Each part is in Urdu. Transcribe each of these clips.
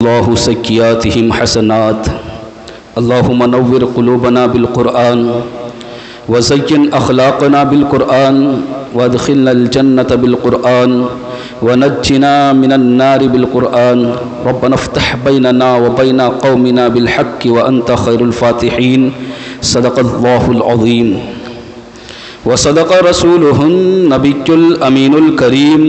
الله سيئاتهم حسنات اللهم نور قلوبنا بالقرآن وزين أخلاقنا بالقرآن وادخلنا الجنة بالقرآن ونجنا من النار بالقرآن ربنا افتح بيننا وبين قومنا بالحق وأنت خير الفاتحين صدق الله العظيم وصدق رسوله النبي الأمين الكريم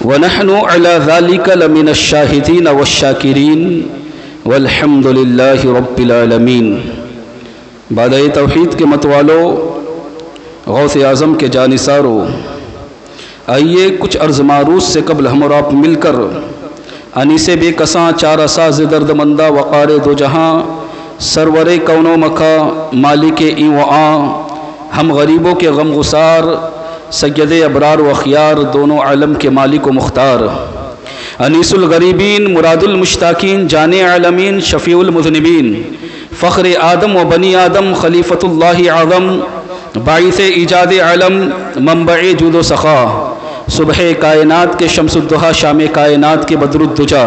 ونحن على ذلك لمن الشاهدين والشاكرين والحمد لله رب العالمین۔ بعد توحید کے متوالو، غوث اعظم کے جانثارو، آئیے کچھ عرض معروض سے قبل ہم اور آپ مل کر انیس بے کساں چارہ ساز درد مندہ وقار دو جہاں سرور کون و مکہ مالک این و آں ہم غریبوں کے غم گسار سید ابرار و اخیار دونوں عالم کے مالک و مختار انیس الغریبین مراد المشتاقین جان عالمین شفیع المذنبین فخر آدم و بنی آدم خلیفۃ اللہ اعظم باعث ایجاد عالم منبع جود و سخا صبح کائنات کے شمس الضحیٰ شام کائنات کے بدر الدجا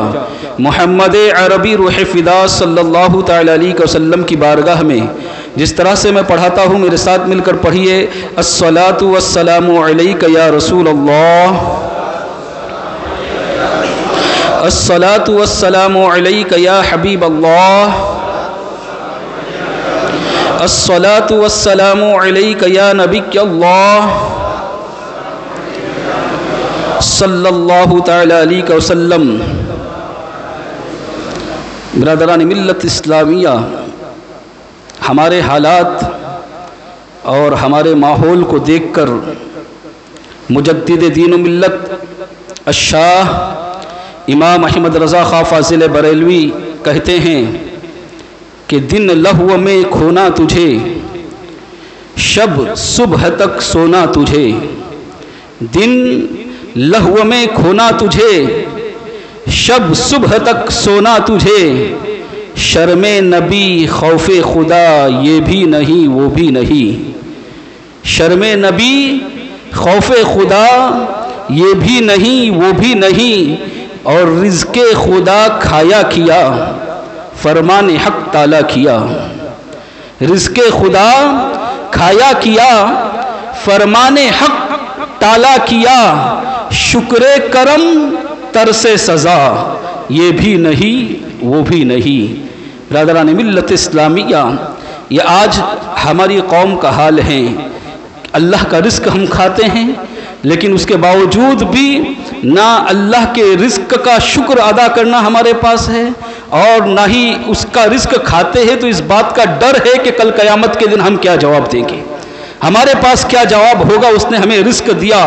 محمد عربی روح فدا صلی اللہ تعالی علیہ وسلم کی بارگاہ میں جس طرح سے میں پڑھاتا ہوں میرے ساتھ مل کر پڑھیے الصلاۃ والسلام علیک یا رسول اللہ، الصلاۃ والسلام علیک یا حبیب اللہ، الصلاۃ والسلام علیک یا نبی اللہ صلی اللہ تعالی علیہ وسلم۔ برادران ملت اسلامیہ، ہمارے حالات اور ہمارے ماحول کو دیکھ کر مجدد دین و ملت الشاہ امام احمد رضا خاں فاضل بریلوی کہتے ہیں کہ دن لہو میں کھونا تجھے، شب صبح تک سونا تجھے، دن لہو میں کھونا تجھے، شب صبح تک سونا تجھے، شرم نبی خوف خدا یہ بھی نہیں وہ بھی نہیں، شرم نبی خوف خدا یہ بھی نہیں وہ بھی نہیں، اور رزق خدا کھایا کیا فرمان حق تعالی کیا، رزق خدا کھایا کیا فرمان حق تعالی کیا، شکر کرم ترس سزا یہ بھی نہیں وہ بھی نہیں۔ برادران ملت اسلامیہ، یہ آج ہماری قوم کا حال ہے، اللہ کا رزق ہم کھاتے ہیں لیکن اس کے باوجود بھی نہ اللہ کے رزق کا شکر ادا کرنا ہمارے پاس ہے، اور نہ ہی اس کا رزق کھاتے ہیں تو اس بات کا ڈر ہے کہ کل قیامت کے دن ہم کیا جواب دیں گے، ہمارے پاس کیا جواب ہوگا۔ اس نے ہمیں رزق دیا،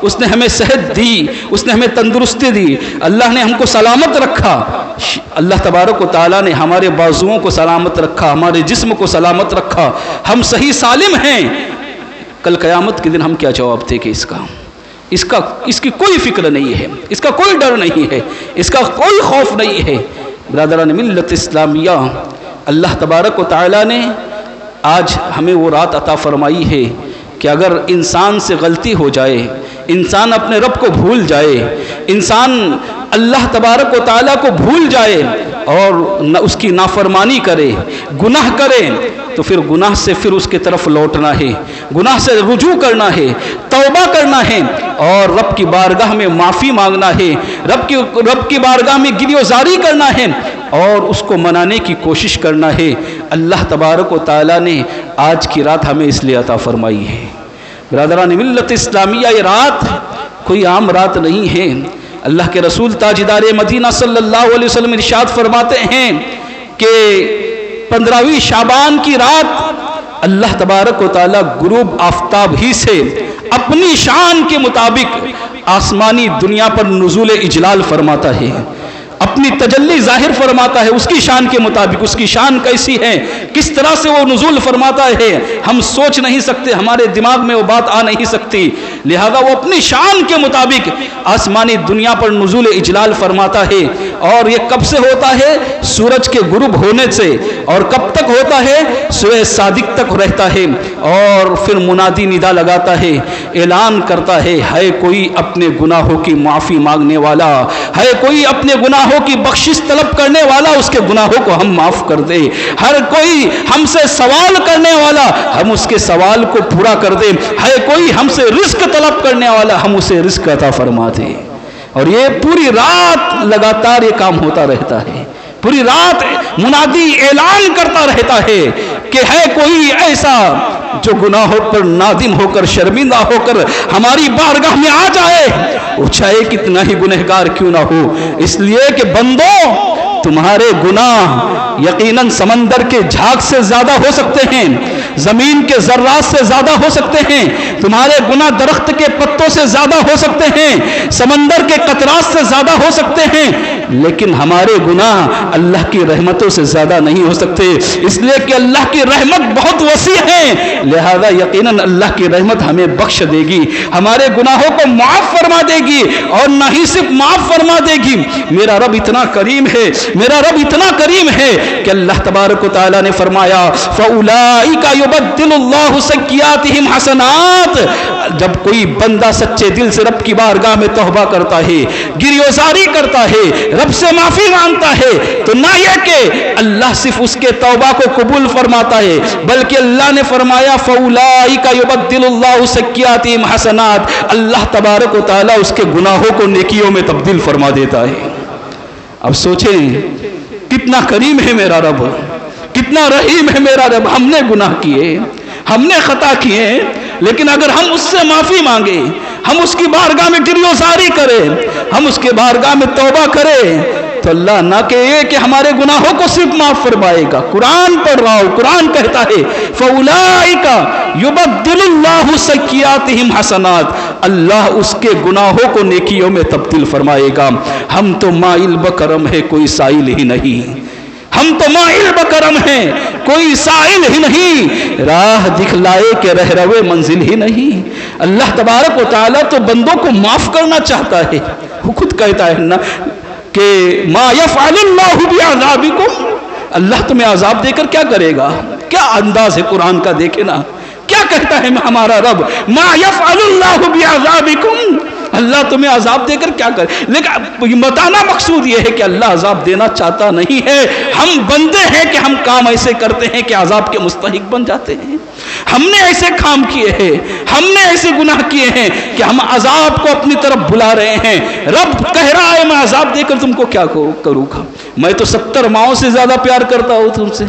اس نے ہمیں صحت دی، اس نے ہمیں تندرستی دی، اللہ نے ہم کو سلامت رکھا، اللہ تبارک و تعالیٰ نے ہمارے بازوؤں کو سلامت رکھا، ہمارے جسم کو سلامت رکھا، ہم صحیح سالم ہیں، کل قیامت کے دن ہم کیا جواب دیں گے؟ اس کی کوئی فکر نہیں ہے، اس کا کوئی ڈر نہیں ہے، اس کا کوئی خوف نہیں ہے۔ برادران ملت اسلامیہ، اللہ تبارک و تعالیٰ نے آج ہمیں وہ رات عطا فرمائی ہے کہ اگر انسان سے غلطی ہو جائے، انسان اپنے رب کو بھول جائے، انسان اللہ تبارک و تعالیٰ کو بھول جائے اور نہ اس کی نافرمانی کرے، گناہ کرے، تو پھر گناہ سے پھر اس کی طرف لوٹنا ہے، گناہ سے رجوع کرنا ہے، توبہ کرنا ہے اور رب کی بارگاہ میں معافی مانگنا ہے، رب کی بارگاہ میں گریزاری کرنا ہے اور اس کو منانے کی کوشش کرنا ہے۔ اللہ تبارک و تعالیٰ نے آج کی رات ہمیں اس لیے عطا فرمائی ہے۔ برادران ملت اسلامیہ، یہ رات کوئی عام رات نہیں ہے۔ اللہ کے رسول تاجدار مدینہ صلی اللہ علیہ وسلم ارشاد فرماتے ہیں کہ 15ویں شعبان کی رات اللہ تبارک و تعالیٰ غروب آفتاب ہی سے اپنی شان کے مطابق آسمانی دنیا پر نزول اجلال فرماتا ہے، اپنی تجلی ظاہر فرماتا ہے، اس کی شان کے مطابق۔ اس کی شان کیسی ہے، کس طرح سے وہ نزول فرماتا ہے، ہم سوچ نہیں سکتے، ہمارے دماغ میں وہ بات آ نہیں سکتی، لہذا وہ اپنی شان کے مطابق آسمانی دنیا پر نزول اجلال فرماتا ہے۔ اور یہ کب سے ہوتا ہے؟ سورج کے غروب ہونے سے۔ اور کب تک ہوتا ہے؟ صبح صادق تک رہتا ہے۔ اور پھر منادی ندا لگاتا ہے، اعلان کرتا ہے کوئی اپنے گناہوں کی معافی مانگنے والا، ہے کوئی اپنے گناہوں گناہوں کی بخشش طلب کرنے والا اس کے گناہوں کو ہم معاف کر دے، ہر کوئی ہم سے سوال کرنے والا ہم اس کے سوال کو پورا کر دے، ہے کوئی ہم سے رزق طلب کرنے والا ہم اسے رزق عطا فرما دے۔ اور یہ پوری رات لگاتار یہ کام ہوتا رہتا ہے، پوری رات منادی اعلان کرتا رہتا ہے کہ ہے کوئی ایسا جو گناہوں پر نادم ہو کر شرمندہ ہو کر ہماری بارگاہ میں آ جائے، وہ چاہے کتنا ہی گنہگار کیوں نہ ہو، اس لیے کہ بندو تمہارے گناہ یقیناً سمندر کے جھاگ سے زیادہ ہو سکتے ہیں، زمین کے ذرات سے زیادہ ہو سکتے ہیں، تمہارے گناہ درخت کے پتوں سے زیادہ ہو سکتے ہیں، سمندر کے قطرات سے زیادہ ہو سکتے ہیں، لیکن ہمارے گناہ اللہ کی رحمتوں سے زیادہ نہیں ہو سکتے، اس لیے کہ اللہ کی رحمت بہت وسیع ہے، لہذا یقیناً اللہ کی رحمت ہمیں بخش دے گی، ہمارے گناہوں کو معاف فرما دے گی، اور نہ ہی صرف معاف فرما دے گی، میرا رب اتنا کریم ہے، میرا رب اتنا کریم ہے کہ اللہ تبارک و تعالیٰ نے فرمایا فَأُولَئِكَ يُبَدِّلُ اللَّهُ سَيِّئَاتِهِمْ حَسَنَاتٍ۔ جب کوئی بندہ سچے دل سے رب کی بارگاہ میں توبہ کرتا ہے، گریزاری کرتا ہے، رب سے معافی مانگتا ہے، تو نہ یہ کہ اللہ صرف اس کے توبہ کو قبول فرماتا ہے، بلکہ اللہ نے فرمایا فَأُولَئِكَ يُبَدِّلُ اللَّهُ سَيِّئَاتِهِمْ حَسَنَاتٍ، اللہ تبارک و تعالیٰ اس کے گناہوں کو نیکیوں میں تبدیل فرما دیتا ہے۔ اب سوچیں کتنا کریم ہے میرا رب، کتنا رحیم ہے میرا رب۔ ہم نے گناہ کیے، ہم نے خطا کیے، لیکن اگر ہم اس سے معافی مانگے، ہم اس کی بارگاہ میں گریزاری کریں، ہم اس کے بارگاہ میں توبہ کریں، تو اللہ نہ کہ یہ کہ ہمارے گناہوں کو صرف معاف فرمائے گا، قرآن پڑھ رہا ہوں، قرآن کہتا ہے فَأُولَئِكَ يُبَدِّلُ اللَّهُ سَيِّئَاتِهِمْ حَسَنَاتٍ، اللہ اس کے گناہوں کو نیکیوں میں تبدیل فرمائے گا۔ ہم تو مائل بکرم ہے، کوئی سائل ہی نہیں، ہم تو مائل بکرم ہیں، کوئی سائل ہی نہیں، راہ دکھلائے کہ رہروے منزل ہی نہیں۔ اللہ تبارک و تعالیٰ تو بندوں کو معاف کرنا چاہتا ہے، وہ خود کہتا ہے نا کہ ما یفعل اللہ بعذابکم، اللہ تمہیں عذاب دے کر کیا کرے گا؟ کیا انداز ہے قرآن کا، دیکھے نا کیا کہتا ہے ہمارا رب، ما یفعل اللہ بعذابکم، اللہ تمہیں عذاب دے کر کیا کرے؟ لیکن بتانا مقصود یہ ہے کہ اللہ عذاب دینا چاہتا نہیں ہے، ہم بندے ہیں کہ ہم کام ایسے کرتے ہیں کہ عذاب کے مستحق بن جاتے ہیں، ہم نے ایسے کام کیے ہیں، ہم نے ایسے گناہ کیے ہیں کہ ہم عذاب کو اپنی طرف بلا رہے ہیں۔ رب کہہ رہا ہے میں عذاب دے کر تم کو کیا کروں گا، میں تو 70 ماؤں سے زیادہ پیار کرتا ہوں تم سے،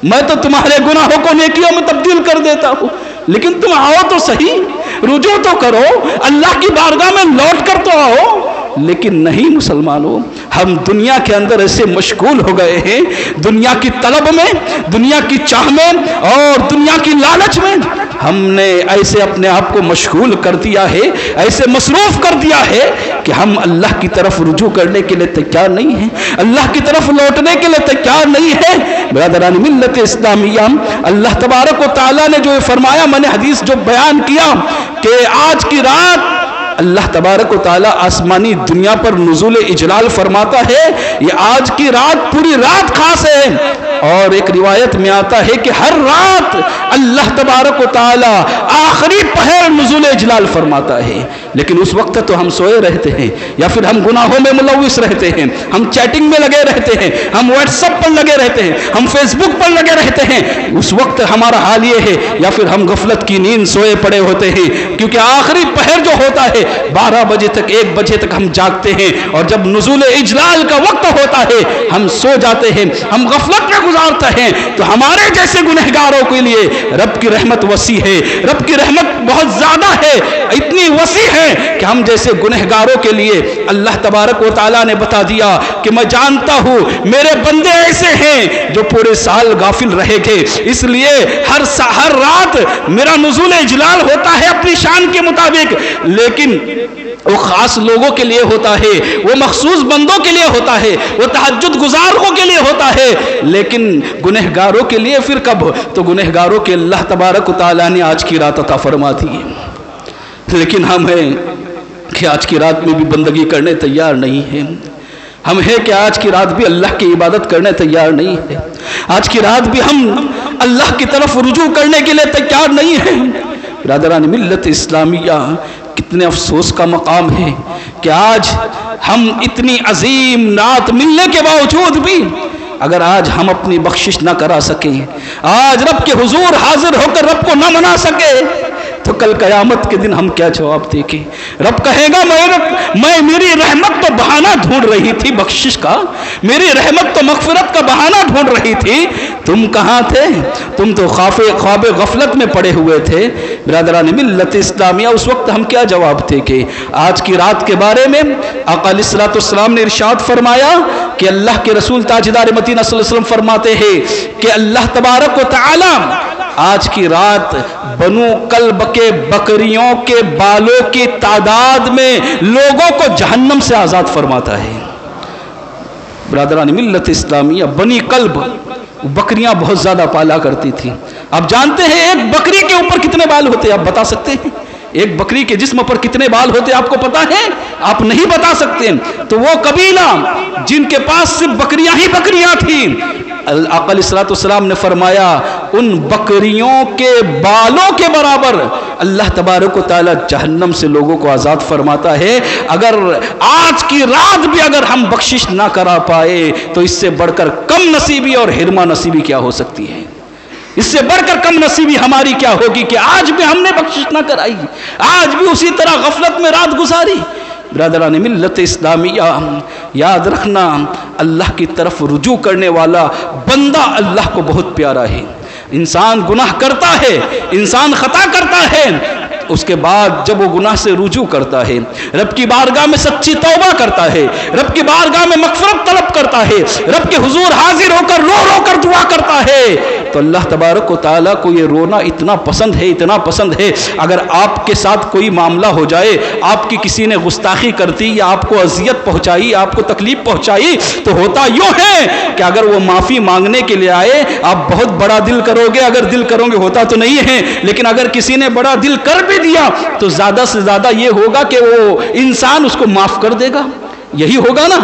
میں تو تمہارے گناہوں کو نیکیوں میں تبدیل کر دیتا ہوں، لیکن تم آؤ تو صحیح، رجوع تو کرو، اللہ کی بارگاہ میں لوٹ کر تو آؤ۔ لیکن نہیں مسلمانوں، ہم دنیا کے اندر ایسے مشغول ہو گئے ہیں، دنیا کی طلب میں، دنیا کی چاہ میں اور دنیا کی لالچ میں ہم نے ایسے اپنے آپ کو مشغول کر دیا ہے، ایسے مصروف کر دیا ہے کہ ہم اللہ کی طرف رجوع کرنے کے لیے تیار نہیں ہیں، اللہ کی طرف لوٹنے کے لیے تیار نہیں ہے۔ برادران ملت اسلامیہ، اللہ تبارک و تعالیٰ نے جو فرمایا، میں نے حدیث جو بیان کیا کہ آج کی رات اللہ تبارک و تعالیٰ آسمانی دنیا پر نزول اجلال فرماتا ہے، یہ آج کی رات پوری رات خاص ہے، اور ایک روایت میں آتا ہے کہ ہر رات اللہ تبارک و تعالیٰ آخری پہر نزول اجلال فرماتا ہے، لیکن اس وقت تو ہم سوئے رہتے ہیں، یا پھر ہم گناہوں میں ملوث رہتے ہیں، ہم چیٹنگ میں لگے رہتے ہیں، ہم واٹس ایپ پر لگے رہتے ہیں، ہم فیس بک پر لگے رہتے ہیں، اس وقت ہمارا حال یہ ہے، یا پھر ہم غفلت کی نیند سوئے پڑے ہوتے ہیں، کیونکہ آخری پہر جو ہوتا ہے 12 بجے تک 1 بجے تک ہم جاگتے ہیں، اور جب نزول اجلال کا وقت ہوتا ہے ہم سو جاتے ہیں، ہم غفلت میں گزارتے ہیں۔ تو ہمارے جیسے گنہگاروں کے لیے رب کی رحمت وسیع ہے، رب کی رحمت بہت زیادہ ہے، اتنی وسیع ہے کہ ہم جیسے گنہگاروں کے لیے اللہ تبارک و تعالیٰ نے بتا دیا کہ میں جانتا ہوں میرے بندے ایسے ہیں جو پورے سال غافل رہے گے، اس لیے ہر رات میرا نزول اجلال ہوتا ہے اپنی شان کے مطابق، لیکن وہ خاص لوگوں کے لیے ہوتا ہے، وہ مخصوص بندوں کے لیے ہوتا ہے، وہ تہجد گزاروں کے لیے ہوتا ہے، لیکن گنہگاروں کے لیے پھر کب؟ تو گنہگاروں کے اللہ تبارک و تعالیٰ نے آج کی رات عطا فرما دی ہے، لیکن ہم ہیں کہ آج کی رات میں بھی بندگی کرنے تیار نہیں ہیں، ہم ہیں کہ آج کی رات بھی اللہ کی عبادت کرنے تیار نہیں ہے، آج کی رات بھی ہم اللہ کی طرف رجوع کرنے کے لیے تیار نہیں ہیں۔ برادران ملت اسلامیہ، کتنے افسوس کا مقام ہے کہ آج ہم اتنی عظیم نعت ملنے کے باوجود بھی اگر آج ہم اپنی بخشش نہ کرا سکیں، آج رب کے حضور حاضر ہو کر رب کو نہ منا سکے، تو کل قیامت کے دن ہم کیا جواب دیں گے؟ رب کہے گا میں میری رحمت تو بہانہ ڈھونڈ رہی تھی بخشش کا، میری رحمت تو مغفرت کا بہانہ ڈھونڈ رہی تھی، تم کہاں تھے؟ تم تو خواب غفلت میں پڑے ہوئے تھے۔ برادران ملت اسلامیہ، اس وقت ہم کیا جواب دیں گے؟ آج کی رات کے بارے میں آقا علیہ الصلوۃ والسلام نے ارشاد فرمایا کہ اللہ کے رسول تاجدار مدینہ صلی اللہ علیہ وسلم فرماتے ہیں کہ اللہ تبارک و تعالی آج کی رات بنو کلب کے بکریوں کے بالوں کی تعداد میں لوگوں کو جہنم سے آزاد فرماتا ہے۔ برادران ملت اسلامیہ، بنی کلب بکریاں بہت زیادہ پالا کرتی تھی۔ آپ جانتے ہیں ایک بکری کے اوپر کتنے بال ہوتے ہیں؟ آپ بتا سکتے ہیں ایک بکری کے جسم پر کتنے بال ہوتے ہیں؟ آپ کو پتا ہے؟ آپ نہیں بتا سکتے۔ تو وہ قبیلہ جن کے پاس صرف بکریاں ہی بکریاں تھیں، آقا علیہ الصلوۃ والسلام نے فرمایا ان بکریوں کے بالوں کے برابر اللہ تبارک و تعالی جہنم سے لوگوں کو آزاد فرماتا ہے۔ اگر آج کی رات بھی اگر ہم بخشش نہ کرا پائے تو اس سے بڑھ کر کم نصیبی اور حرمہ نصیبی کیا ہو سکتی ہے؟ اس سے بڑھ کر کم نصیبی ہماری کیا ہوگی کہ آج بھی ہم نے بخشش نہ کرائی، آج بھی اسی طرح غفلت میں رات گزاری۔ برادران ملت اسلامیہ، یاد رکھنا اللہ کی طرف رجوع کرنے والا بندہ اللہ کو بہت پیارا ہے۔ انسان گناہ کرتا ہے، انسان خطا کرتا ہے، اس کے بعد جب وہ گناہ سے رجوع کرتا ہے، رب کی بارگاہ میں سچی توبہ کرتا ہے، رب کی بارگاہ میں مغفرت طلب کرتا ہے، رب کے حضور حاضر ہو کر رو رو کر دعا کرتا ہے، تو اللہ تبارک و تعالیٰ کو یہ رونا اتنا پسند ہے، اتنا پسند ہے۔ اگر آپ کے ساتھ کوئی معاملہ ہو جائے، آپ کی کسی نے گستاخی کرتی یا آپ کو اذیت پہنچائی، آپ کو تکلیف پہنچائی، تو ہوتا یوں ہے کہ اگر وہ معافی مانگنے کے لیے آئے، آپ بہت بڑا دل کرو گے، اگر دل کرو گے ہوتا تو نہیں ہے، لیکن اگر کسی نے بڑا دل کر بھی دیا تو زیادہ سے زیادہ یہ ہوگا کہ وہ انسان اس کو معاف کر دے گا۔ یہی ہوگا نا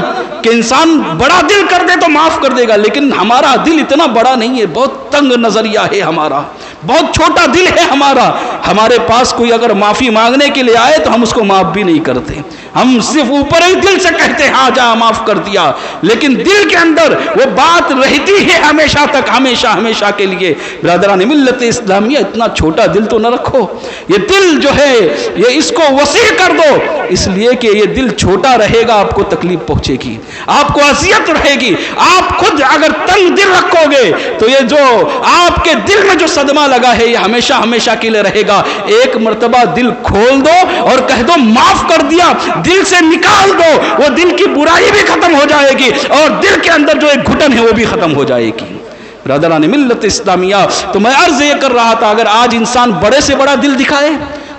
کہ انسان بڑا دل کر دے تو معاف کر دے گا، لیکن ہمارا دل اتنا بڑا نہیں ہے، بہت تنگ نظریہ ہے ہمارا، بہت چھوٹا دل ہے ہمارا۔ ہمارے پاس کوئی اگر معافی مانگنے کے لیے آئے تو ہم اس کو معاف بھی نہیں کرتے، ہم صرف اوپر ہی دل سے کہتے ہیں ہاں جا معاف کر دیا، لیکن دل کے اندر وہ بات رہتی ہے ہمیشہ تک، ہمیشہ ہمیشہ کے لیے۔ برادران ملت اسلامیہ، اتنا چھوٹا دل تو نہ رکھو، یہ دل جو ہے یہ اس کو وسیع کر دو، اس لیے کہ یہ دل چھوٹا رہے گا آپ کو تکلیف پہنچے گی، آپ کو اذیت رہے گی۔ آپ خود اگر تنگ دل رکھو گے تو یہ جو آپ کے دل میں جو صدمہ لگا ہے یہ ہمیشہ ہمیشہ کے لیے رہے گا۔ ایک مرتبہ دل کھول دو اور کہہ دو معاف کر دیا، دل سے نکال دو، وہ دل کی برائی بھی ختم ہو جائے گی اور دل کے اندر جو ایک گھٹن ہے وہ بھی ختم ہو جائے گی۔ برادران ملت اسلامیہ، تو میں عرض یہ کر رہا تھا اگر آج انسان بڑے سے بڑا دل دکھائے،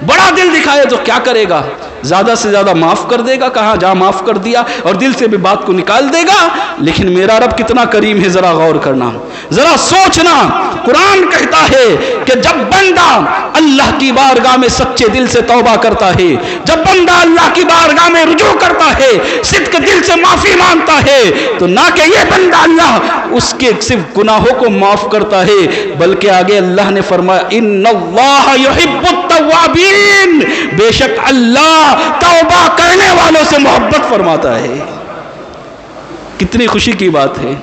بڑا دل دکھائے تو کیا کرے گا؟ زیادہ سے زیادہ معاف کر دے گا، کہاں جا معاف کر دیا اور دل سے بھی بات کو نکال دے گا۔ لیکن میرا رب کتنا کریم ہے، ذرا غور کرنا، ذرا سوچنا۔ قرآن کہتا ہے کہ جب بندہ اللہ کی بارگاہ میں سچے دل سے توبہ کرتا ہے، جب بندہ اللہ کی بارگاہ میں رجوع کرتا ہے، صدق دل سے معافی مانگتا ہے، تو نہ کہ یہ بندہ اللہ اس کے صرف گناہوں کو معاف کرتا ہے، بلکہ آگے اللہ نے فرمایا ان اللہ یحب التوابین، بے شک اللہ توبہ کرنے والوں سے محبت فرماتا ہے۔ کتنی خوشی کی بات ہے،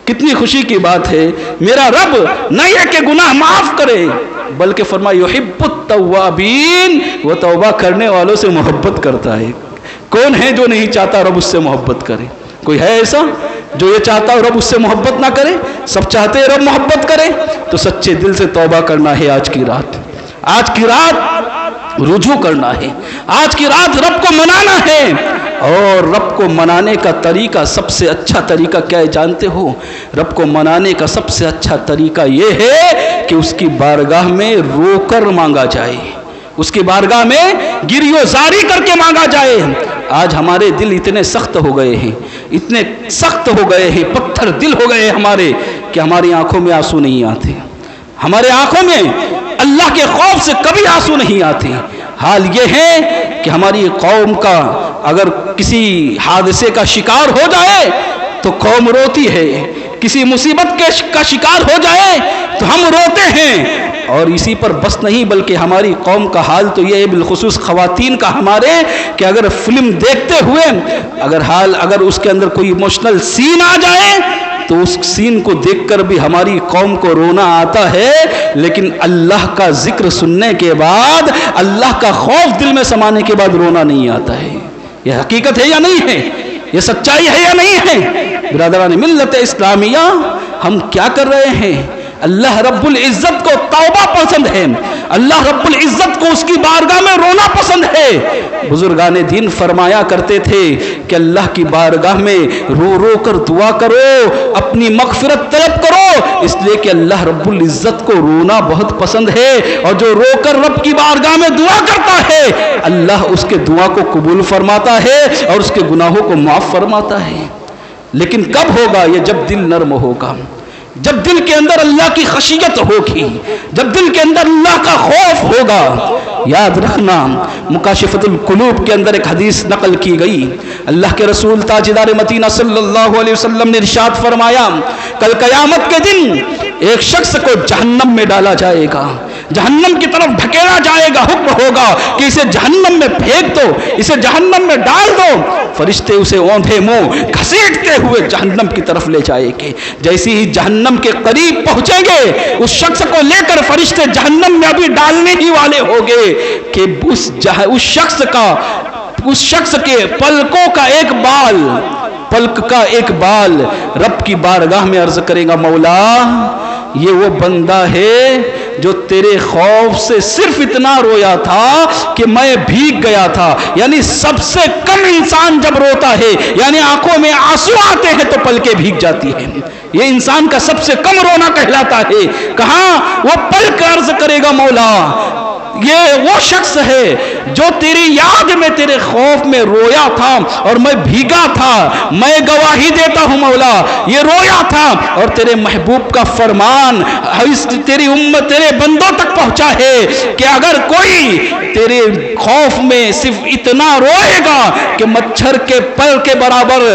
کتنی خوشی کی بات ہے۔ میرا رب نہ یہ کہ گناہ معاف کرے بلکہ فرمایا یحب التوابین، وہ توبہ کرنے والوں سے محبت کرتا ہے۔ کون ہے جو نہیں چاہتا رب اس سے محبت کرے؟ کوئی ہے ایسا جو یہ چاہتا ہے رب اس سے محبت نہ کرے؟ سب چاہتے ہیں رب محبت کرے، تو سچے دل سے توبہ کرنا ہے۔ آج کی رات، آج کی رات رجوع کرنا ہے، آج کی رات رب کو منانا ہے۔ اور رب کو منانے کا طریقہ، سب سے اچھا طریقہ کیا ہے جانتے ہو؟ رب کو منانے کا سب سے اچھا طریقہ یہ ہے کہ اس کی بارگاہ میں رو کر مانگا جائے، اس کی بارگاہ میں گریو زاری کر کے مانگا جائے۔ آج ہمارے دل اتنے سخت ہو گئے ہیں، اتنے سخت ہو گئے ہیں، پتھر دل ہو گئے ہمارے، کہ ہماری آنکھوں میں آنسو نہیں آتے، ہمارے آنکھوں میں اللہ کے خوف سے کبھی آنسو نہیں آتے۔ حال یہ ہے کہ ہماری قوم کا اگر کسی حادثے کا شکار ہو جائے تو قوم روتی ہے، کسی مصیبت کا شکار ہو جائے تو ہم روتے ہیں، اور اسی پر بس نہیں بلکہ ہماری قوم کا حال تو یہ ہے، بالخصوص خواتین کا ہمارے، کہ اگر فلم دیکھتے ہوئے اگر اس کے اندر کوئی ایموشنل سین آ جائے تو اس سین کو دیکھ کر بھی ہماری قوم کو رونا آتا ہے، لیکن اللہ کا ذکر سننے کے بعد، اللہ کا خوف دل میں سمانے کے بعد رونا نہیں آتا ہے۔ یہ حقیقت ہے یا نہیں ہے؟ یہ سچائی ہے یا نہیں ہے؟ برادران ملت اسلامیہ، ہم کیا کر رہے ہیں؟ اللہ رب العزت کو توبہ پسند ہے، اللہ رب العزت کو اس کی بارگاہ میں رونا پسند ہے۔ بزرگان دین فرمایا کرتے تھے کہ اللہ کی بارگاہ میں رو رو کر دعا کرو، اپنی مغفرت طلب کرو، اس لیے کہ اللہ رب العزت کو رونا بہت پسند ہے، اور جو رو کر رب کی بارگاہ میں دعا کرتا ہے اللہ اس کے دعا کو قبول فرماتا ہے اور اس کے گناہوں کو معاف فرماتا ہے۔ لیکن کب ہوگا یہ؟ جب دل نرم ہوگا، جب دل کے اندر اللہ کی خشیت ہوگی، جب دل کے اندر اللہ کا خوف ہوگا۔ یاد رکھنا، مکاشفۃ القلوب کے اندر ایک حدیث نقل کی گئی، اللہ کے رسول تاجدار مدینہ صلی اللہ علیہ وسلم نے ارشاد فرمایا، کل قیامت کے دن ایک شخص کو جہنم میں ڈالا جائے گا، جہنم کی طرف دھکیلا جائے گا، حکم ہوگا کہ اسے جہنم میں پھینک دو، اسے جہنم میں ڈال دو۔ فرشتے اسے اوندھے منہ گھسیٹتے ہوئے جہنم کی طرف لے جائیں گے۔ جیسے ہی جہنم کے قریب پہنچیں گے، اس شخص کو لے کر فرشتے جہنم میں ابھی ڈالنے ہی والے ہوں گے کہ اس شخص کے پلکوں کا ایک بال، پلک کا ایک بال رب کی بارگاہ میں عرض کرے گا، مولا یہ وہ بندہ ہے جو تیرے خوف سے صرف اتنا رویا تھا کہ میں بھیگ گیا تھا۔ یعنی سب سے کم انسان جب روتا ہے، یعنی آنکھوں میں آنسو آتے ہیں تو پلکیں بھیگ جاتی ہیں، یہ انسان کا سب سے کم رونا کہلاتا ہے۔ کہاں؟ وہ پلک عرض کرے گا، مولا یہ وہ شخص ہے جو تیری یاد میں، تیرے خوف میں رویا تھا اور میں بھیگا تھا، میں گواہی دیتا ہوں مولا یہ رویا تھا، اور تیرے محبوب کا فرمان تیری امت، تیرے بندوں تک پہنچا ہے کہ اگر کوئی تیرے خوف میں صرف اتنا روئے گا کہ مچھر کے پر کے برابر،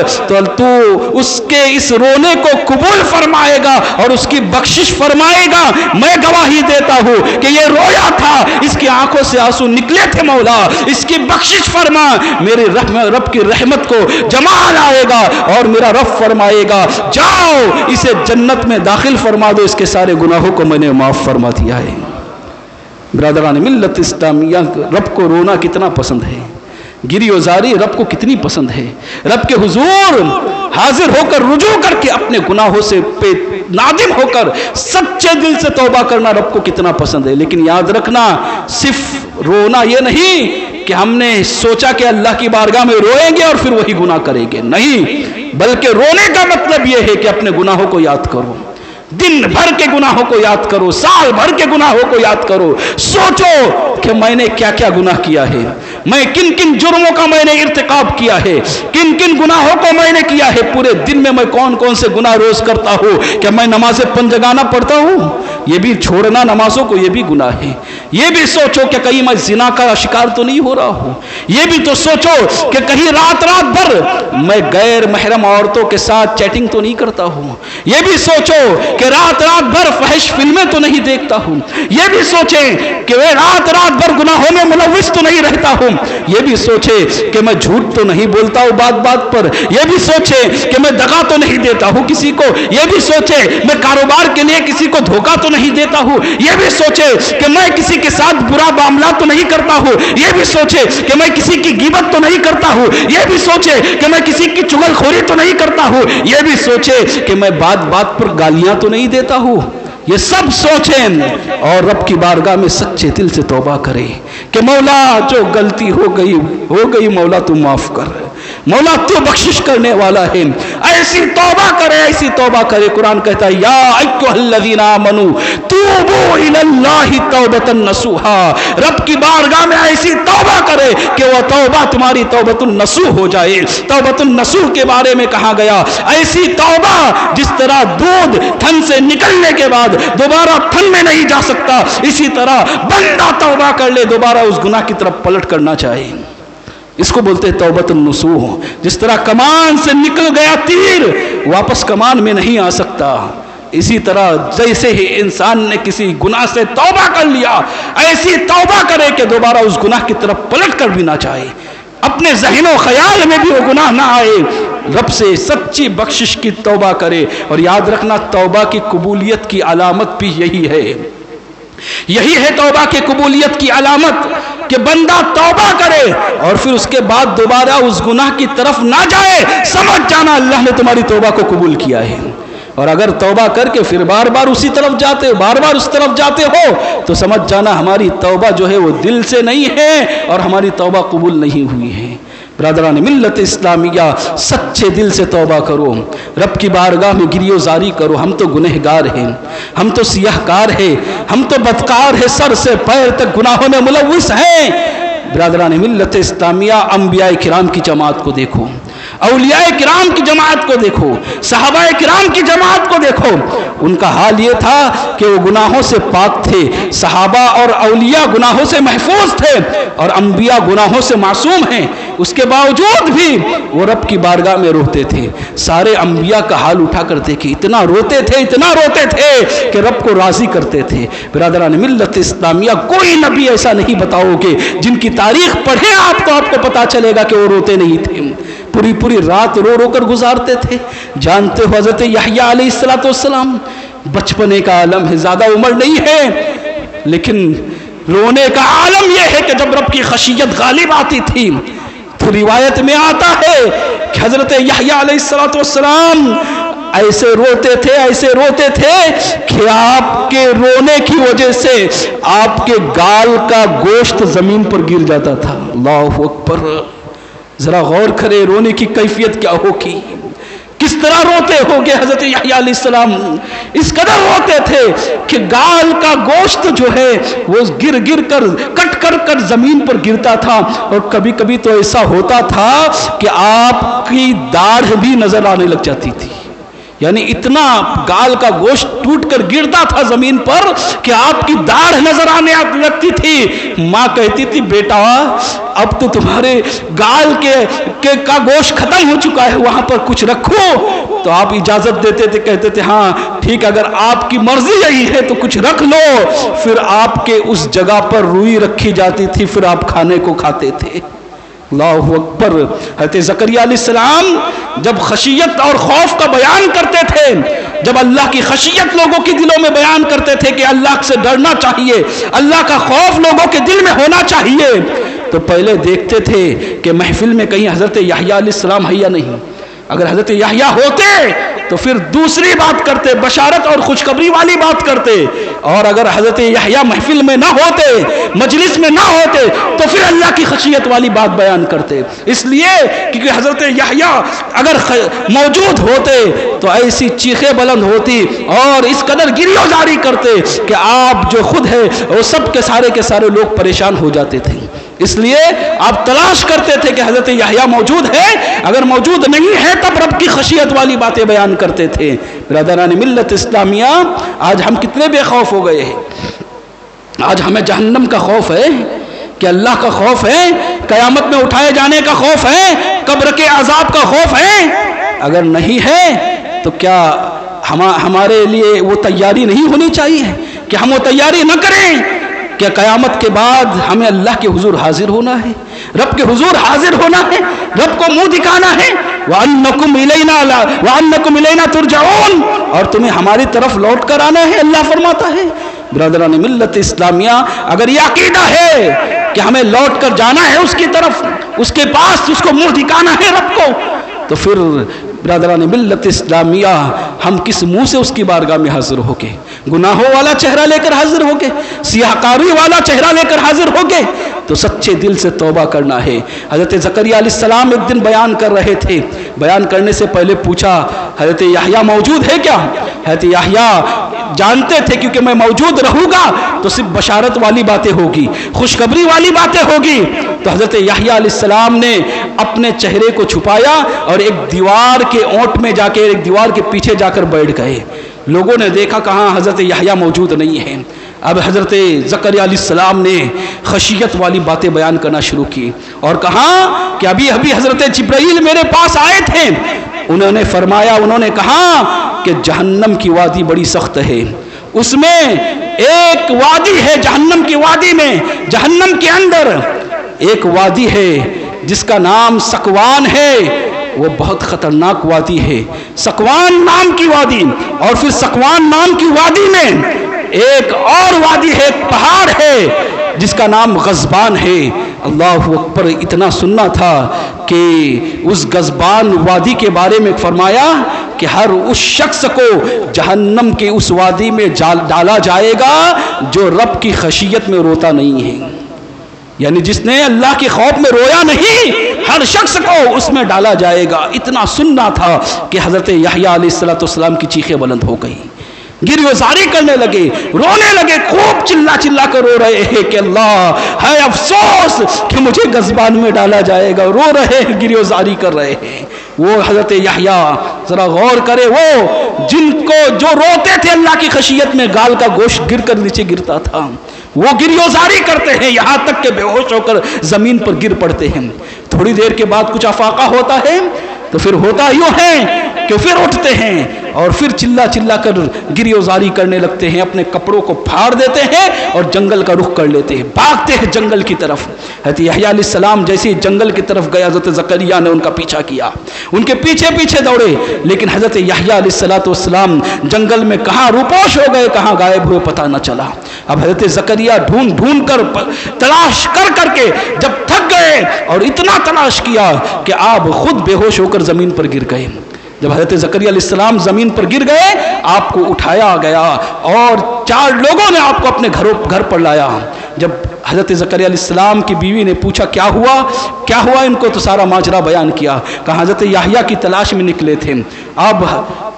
تو اس کے اس رونے کو قبول فرمائے گا اور اس کی بخشش فرمائے گا۔ میں گواہی دیتا ہوں کہ یہ رویا تھا، اس کی آنکھوں سے آنسو نکلے تھے، مولا اس کی بخشش فرما، میرے رب کی رحمت کو جمع لائے گا، اور میرا رب فرمائے گا جاؤ اسے جنت میں داخل فرما دو، اس کے سارے گناہوں کو میں نے معاف فرما دیا ہے۔ برادران ملت اسلامیہ، رب کو رونا کتنا پسند ہے، گری وزاری رب کو کتنی پسند ہے، رب کے حضور حاضر ہو کر رجوع کر کے اپنے گناہوں سے نادم ہو کر سچے دل سے توبہ کرنا رب کو کتنا پسند ہے۔ لیکن یاد رکھنا، صرف رونا یہ نہیں کہ ہم نے سوچا کہ اللہ کی بارگاہ میں روئیں گے اور پھر وہی گناہ کریں گے، نہیں، بلکہ رونے کا مطلب یہ ہے کہ اپنے گناہوں کو یاد کرو، دن بھر کے گناہوں کو یاد کرو، سال بھر کے گناہوں کو یاد کرو، سوچو کہ میں نے کیا کیا گناہ کیا ہے، میں کن کن جرموں کا میں نے ارتکاب کیا ہے، کن کن گناہوں کو میں نے کیا ہے، پورے دن میں کون کون سے گناہ روز کرتا ہوں، کہ میں نماز پنجگانہ پڑھتا ہوں، یہ بھی چھوڑنا نمازوں کو یہ بھی گناہ ہے۔ یہ بھی سوچو کہ کہیں میں زنا کا شکار تو نہیں ہو رہا ہوں، یہ بھی تو سوچو کہ کہیں رات بھر میں غیر محرم عورتوں کے ساتھ چیٹنگ تو نہیں کرتا ہوں، یہ بھی سوچو کہ رات بھر فحش فلمیں تو نہیں دیکھتا ہوں، یہ بھی سوچیں کہ وہ رات بھر گناہوں میں ملوث تو نہیں رہتا ہوں، یہ بھی سوچے کہ میں جھوٹ تو نہیں بولتا ہوں بات بات پر، یہ بھی سوچے کہ میں دغا تو نہیں دیتا ہوں کسی کو، یہ بھی سوچے میں کاروبار کے لیے کسی کو دھوکہ تو نہیں دیتا ہوں، یہ بھی سوچے کہ میں کسی کے ساتھ برا معاملات تو نہیں کرتا ہوں، یہ بھی سوچے کہ میں کسی کی غیبت تو نہیں کرتا ہوں، یہ بھی سوچے کہ میں کسی کی چغل خوری تو نہیں کرتا ہوں، یہ بھی سوچے کہ میں بات بات پر گالیاں تو نہیں دیتا ہوں۔ یہ سب سوچیں اور رب کی بارگاہ میں سچے دل سے توبہ کرے کہ مولا جو غلطی ہو گئی مولا تو معاف کر، مولا تو بخشش کرنے والا ہے۔ ایسی توبہ کرے، ایسی توبہ کرے۔ قرآن کہتا ہے یا ایھا الذین آمنوا توبوا الی اللہ توبۃ نصوحا، رب کی بارگاہ میں ایسی توبہ کرے کہ وہ توبہ تمہاری توبۃ النصوح ہو جائے۔ توبۃ النصوح کے بارے میں کہا گیا ایسی توبہ جس طرح دودھ تھن سے نکلنے کے بعد دوبارہ تھن میں نہیں جا سکتا، اسی طرح بندہ توبہ کر لے دوبارہ اس گناہ کی طرف پلٹ کرنا چاہے۔ اس کو بولتے ہیں توبۃ النصوح. جس طرح کمان سے نکل گیا تیر واپس کمان میں نہیں آ سکتا، اسی طرح جیسے ہی انسان نے کسی گناہ سے توبہ کر لیا، ایسی توبہ کرے کہ دوبارہ اس گناہ کی طرف پلٹ کر بھی نہ چاہے، اپنے ذہن و خیال میں بھی وہ گناہ نہ آئے، رب سے سچی بخشش کی توبہ کرے. اور یاد رکھنا توبہ کی قبولیت کی علامت بھی یہی ہے، یہی ہے توبہ کی قبولیت کی علامت کہ بندہ توبہ کرے اور پھر اس کے بعد دوبارہ اس گناہ کی طرف نہ جائے. سمجھ جانا اللہ نے تمہاری توبہ کو قبول کیا ہے. اور اگر توبہ کر کے پھر بار بار اسی طرف جاتے ہو، بار بار اس طرف جاتے ہو، تو سمجھ جانا ہماری توبہ جو ہے وہ دل سے نہیں ہے اور ہماری توبہ قبول نہیں ہوئی ہے. برادران ملت اسلامیہ، سچے دل سے توبہ کرو، رب کی بارگاہ میں گریو زاری کرو. ہم تو گنہگار ہیں، ہم تو سیاہ کار ہیں، ہم تو بدکار ہیں، سر سے پیر تک گناہوں میں ملوث ہیں. برادران ملت اسلامیہ، انبیاء کرام کی جماعت کو دیکھو، اولیاء کرام کی جماعت کو دیکھو، صحابہ کرام کی جماعت کو دیکھو. ان کا حال یہ تھا کہ وہ گناہوں سے پاک تھے، صحابہ اور اولیاء گناہوں سے محفوظ تھے اور انبیاء گناہوں سے معصوم ہیں. اس کے باوجود بھی وہ رب کی بارگاہ میں روتے تھے. سارے انبیاء کا حال اٹھا کرتے کہ اتنا روتے تھے، اتنا روتے تھے کہ رب کو راضی کرتے تھے. برادران ملت اسلامیہ، کوئی نبی ایسا نہیں بتاؤ کہ جن کی تاریخ پڑھیں آپ تو آپ کو پتا چلے گا کہ وہ روتے نہیں تھے، پوری پوری رات رو رو کر گزارتے تھے. جانتے ہو حضرت یحییٰ علیہ السلام بچپنے کا عالم ہے، زیادہ عمر نہیں ہے، لیکن رونے کا عالم یہ ہے کہ جب رب کی خشیت غالب آتی تھی تو روایت میں آتا ہے کہ حضرت یحییٰ علیہ السلام ایسے روتے تھے، ایسے روتے تھے کہ آپ کے رونے کی وجہ سے آپ کے گال کا گوشت زمین پر گر جاتا تھا. اللہ اکبر. ذرا غور کرے رونے کی کیفیت کیا ہوگی، کس طرح روتے ہوگے. حضرت یحییٰ علیہ السلام اس قدر روتے تھے کہ گال کا گوشت جو ہے وہ گر گر کر کٹ کر کر زمین پر گرتا تھا. اور کبھی کبھی تو ایسا ہوتا تھا کہ آپ کی داڑھ بھی نظر آنے لگ جاتی تھی، یعنی اتنا گال کا گوشت ٹوٹ کر گرتا تھا زمین پر کہ آپ کی داڑھ نظر آنے لگتی تھی. ماں کہتی تھی بیٹا اب تو تمہارے گال کا گوشت ختم ہو چکا ہے، وہاں پر کچھ رکھو. تو آپ اجازت دیتے تھے، کہتے تھے ہاں ٹھیک، اگر آپ کی مرضی یہی ہے تو کچھ رکھ لو. پھر آپ کے اس جگہ پر روئی رکھی جاتی تھی، پھر آپ کھانے کو کھاتے تھے. اللہ اکبر. حضرت زکریا علیہ السلام جب خشیت اور خوف کا بیان کرتے تھے، جب اللہ کی خشیت لوگوں کے دلوں میں بیان کرتے تھے کہ اللہ سے ڈرنا چاہیے، اللہ کا خوف لوگوں کے دل میں ہونا چاہیے، تو پہلے دیکھتے تھے کہ محفل میں کہیں حضرت یحییٰ علیہ السلام ہے یا نہیں. اگر حضرت یحییٰ ہوتے تو پھر دوسری بات کرتے، بشارت اور خوشخبری والی بات کرتے. اور اگر حضرت یحییٰ محفل میں نہ ہوتے، مجلس میں نہ ہوتے، تو پھر اللہ کی خشیت والی بات بیان کرتے. اس لیے کیونکہ حضرت یحییٰ اگر موجود ہوتے تو ایسی چیخیں بلند ہوتی اور اس قدر گریو زاری کرتے کہ آپ جو خود ہے وہ سب کے سارے لوگ پریشان ہو جاتے تھے. اس لیے آپ تلاش کرتے تھے کہ حضرت یحییٰ موجود ہے، اگر موجود نہیں ہے تب رب کی خشیت والی باتیں بیان کرتے تھے. برادران ملت اسلامیہ، آج ہم کتنے بے خوف ہو گئے ہیں. آج ہمیں جہنم کا خوف ہے کہ اللہ کا خوف ہے، قیامت میں اٹھائے جانے کا خوف ہے، قبر کے عذاب کا خوف ہے. اگر نہیں ہے تو کیا ہمارے لیے وہ تیاری نہیں ہونی چاہیے کہ ہم وہ تیاری نہ کریں کہ قیامت کے بعد ہمیں اللہ کے حضور حاضر ہونا ہے، رب کے حضور حاضر ہونا ہے، رب کو منہ دکھانا ہے. وَأَنَّكُمْ إِلَيْنَا تُرْجَعُونَ، اور تمہیں ہماری طرف لوٹ کر آنا ہے، اللہ فرماتا ہے. برادران ملت اسلامیہ، اگر یہ عقیدہ ہے کہ ہمیں لوٹ کر جانا ہے اس کی طرف، اس کے پاس، اس کو منہ دکھانا ہے رب کو، تو پھر برادران ملت اسلامیہ ہم کس منہ سے اس کی بارگاہ میں حاضر ہو کے، گناہوں والا چہرہ لے کر حاضر ہو کے، سیاہ کاری والا چہرہ لے کر حاضر ہو کے؟ تو سچے دل سے توبہ کرنا ہے. حضرت زکریا علیہ السلام ایک دن بیان کر رہے تھے، بیان کرنے سے پہلے پوچھا حضرت یحییٰ موجود ہے کیا؟ حضرت یحییٰ جانتے تھے کیونکہ میں موجود رہوں گا تو صرف بشارت والی باتیں ہوگی، خوشخبری والی باتیں ہوگی. تو حضرت یحییٰ علیہ السلام نے اپنے چہرے کو چھپایا اور ایک دیوار کے اونٹ میں جا کے، ایک دیوار کے پیچھے جا کر بیٹھ گئے. لوگوں نے دیکھا کہاں حضرت یحییٰ موجود نہیں ہیں. اب حضرت زکریا علیہ السلام نے خشیت والی باتیں بیان کرنا شروع کی اور کہا کہ ابھی حضرت جبرائیل میرے پاس آئے تھے، انہوں نے فرمایا، انہوں نے کہا کہ جہنم کی وادی بڑی سخت ہے، اس میں ایک وادی ہے، جہنم کی وادی میں، جہنم کے اندر ایک وادی ہے جس کا نام سکوان ہے، وہ بہت خطرناک وادی ہے، سکوان نام کی وادی، اور پھر سکوان نام کی وادی میں ایک اور وادی ہے، ایک پہاڑ ہے جس کا نام غضبان ہے۔ اللہ اکبر، اتنا سننا تھا کہ اس غضبان وادی کے بارے میں فرمایا کہ ہر اس شخص کو جہنم کے اس وادی میں ڈالا جائے گا جو رب کی خشیت میں روتا نہیں ہے، یعنی جس نے اللہ کے خوف میں رویا نہیں، ہر شخص کو اس میں ڈالا جائے گا۔ اتنا سننا تھا کہ حضرت یحییٰ علیہ السلام کی چیخیں بلند ہو گئی، گریزاری کرنے لگے، رونے لگے، خوب چلا چلا کر رو رہے ہیں کہ اللہ ہے افسوس کہ مجھے غضبان میں ڈالا جائے گا، رو رہے ہیں، گریزاری کر رہے ہیں۔ وہ حضرت یحییٰ، ذرا غور کرے، وہ جن کو جو روتے تھے اللہ کی خشیت میں، گال کا گوشت گر کر نیچے گرتا تھا، وہ گریزاری کرتے ہیں یہاں تک کہ بے ہوش ہو کر زمین پر گر پڑتے ہیں۔ تھوڑی دیر کے بعد کچھ افاقہ ہوتا ہے تو پھر ہوتا یوں ہے کہ پھر اٹھتے ہیں اور پھر چلا چلا کر گریزاری کرنے لگتے ہیں، اپنے کپڑوں کو پھاڑ دیتے ہیں اور جنگل کا رخ کر لیتے ہیں، بھاگتے ہیں جنگل کی طرف۔ حضرت یحییٰ علیہ السلام جیسے جنگل کی طرف گیا، حضرت زکریا نے ان کا پیچھا کیا، ان کے پیچھے پیچھے دوڑے، لیکن حضرت یحییٰ علیہ السلام جنگل میں کہاں روپوش ہو گئے، کہاں غائب ہوئے پتہ نہ چلا۔ اب حضرت زکریا ڈھونڈ کر تلاش کر کے جب تھک گئے اور اتنا تلاش کیا کہ آپ خود بے ہوش ہو کر زمین پر گر گئے۔ جب حضرت زکریا علیہ السلام زمین پر گر گئے، آپ کو اٹھایا گیا اور 4 لوگوں نے آپ کو اپنے گھر پر لایا۔ جب حضرت زکریا علیہ السلام کی بیوی نے پوچھا کیا ہوا ان کو، تو سارا ماجرا بیان کیا، کہا حضرت یحییٰ کی تلاش میں نکلے تھے۔ اب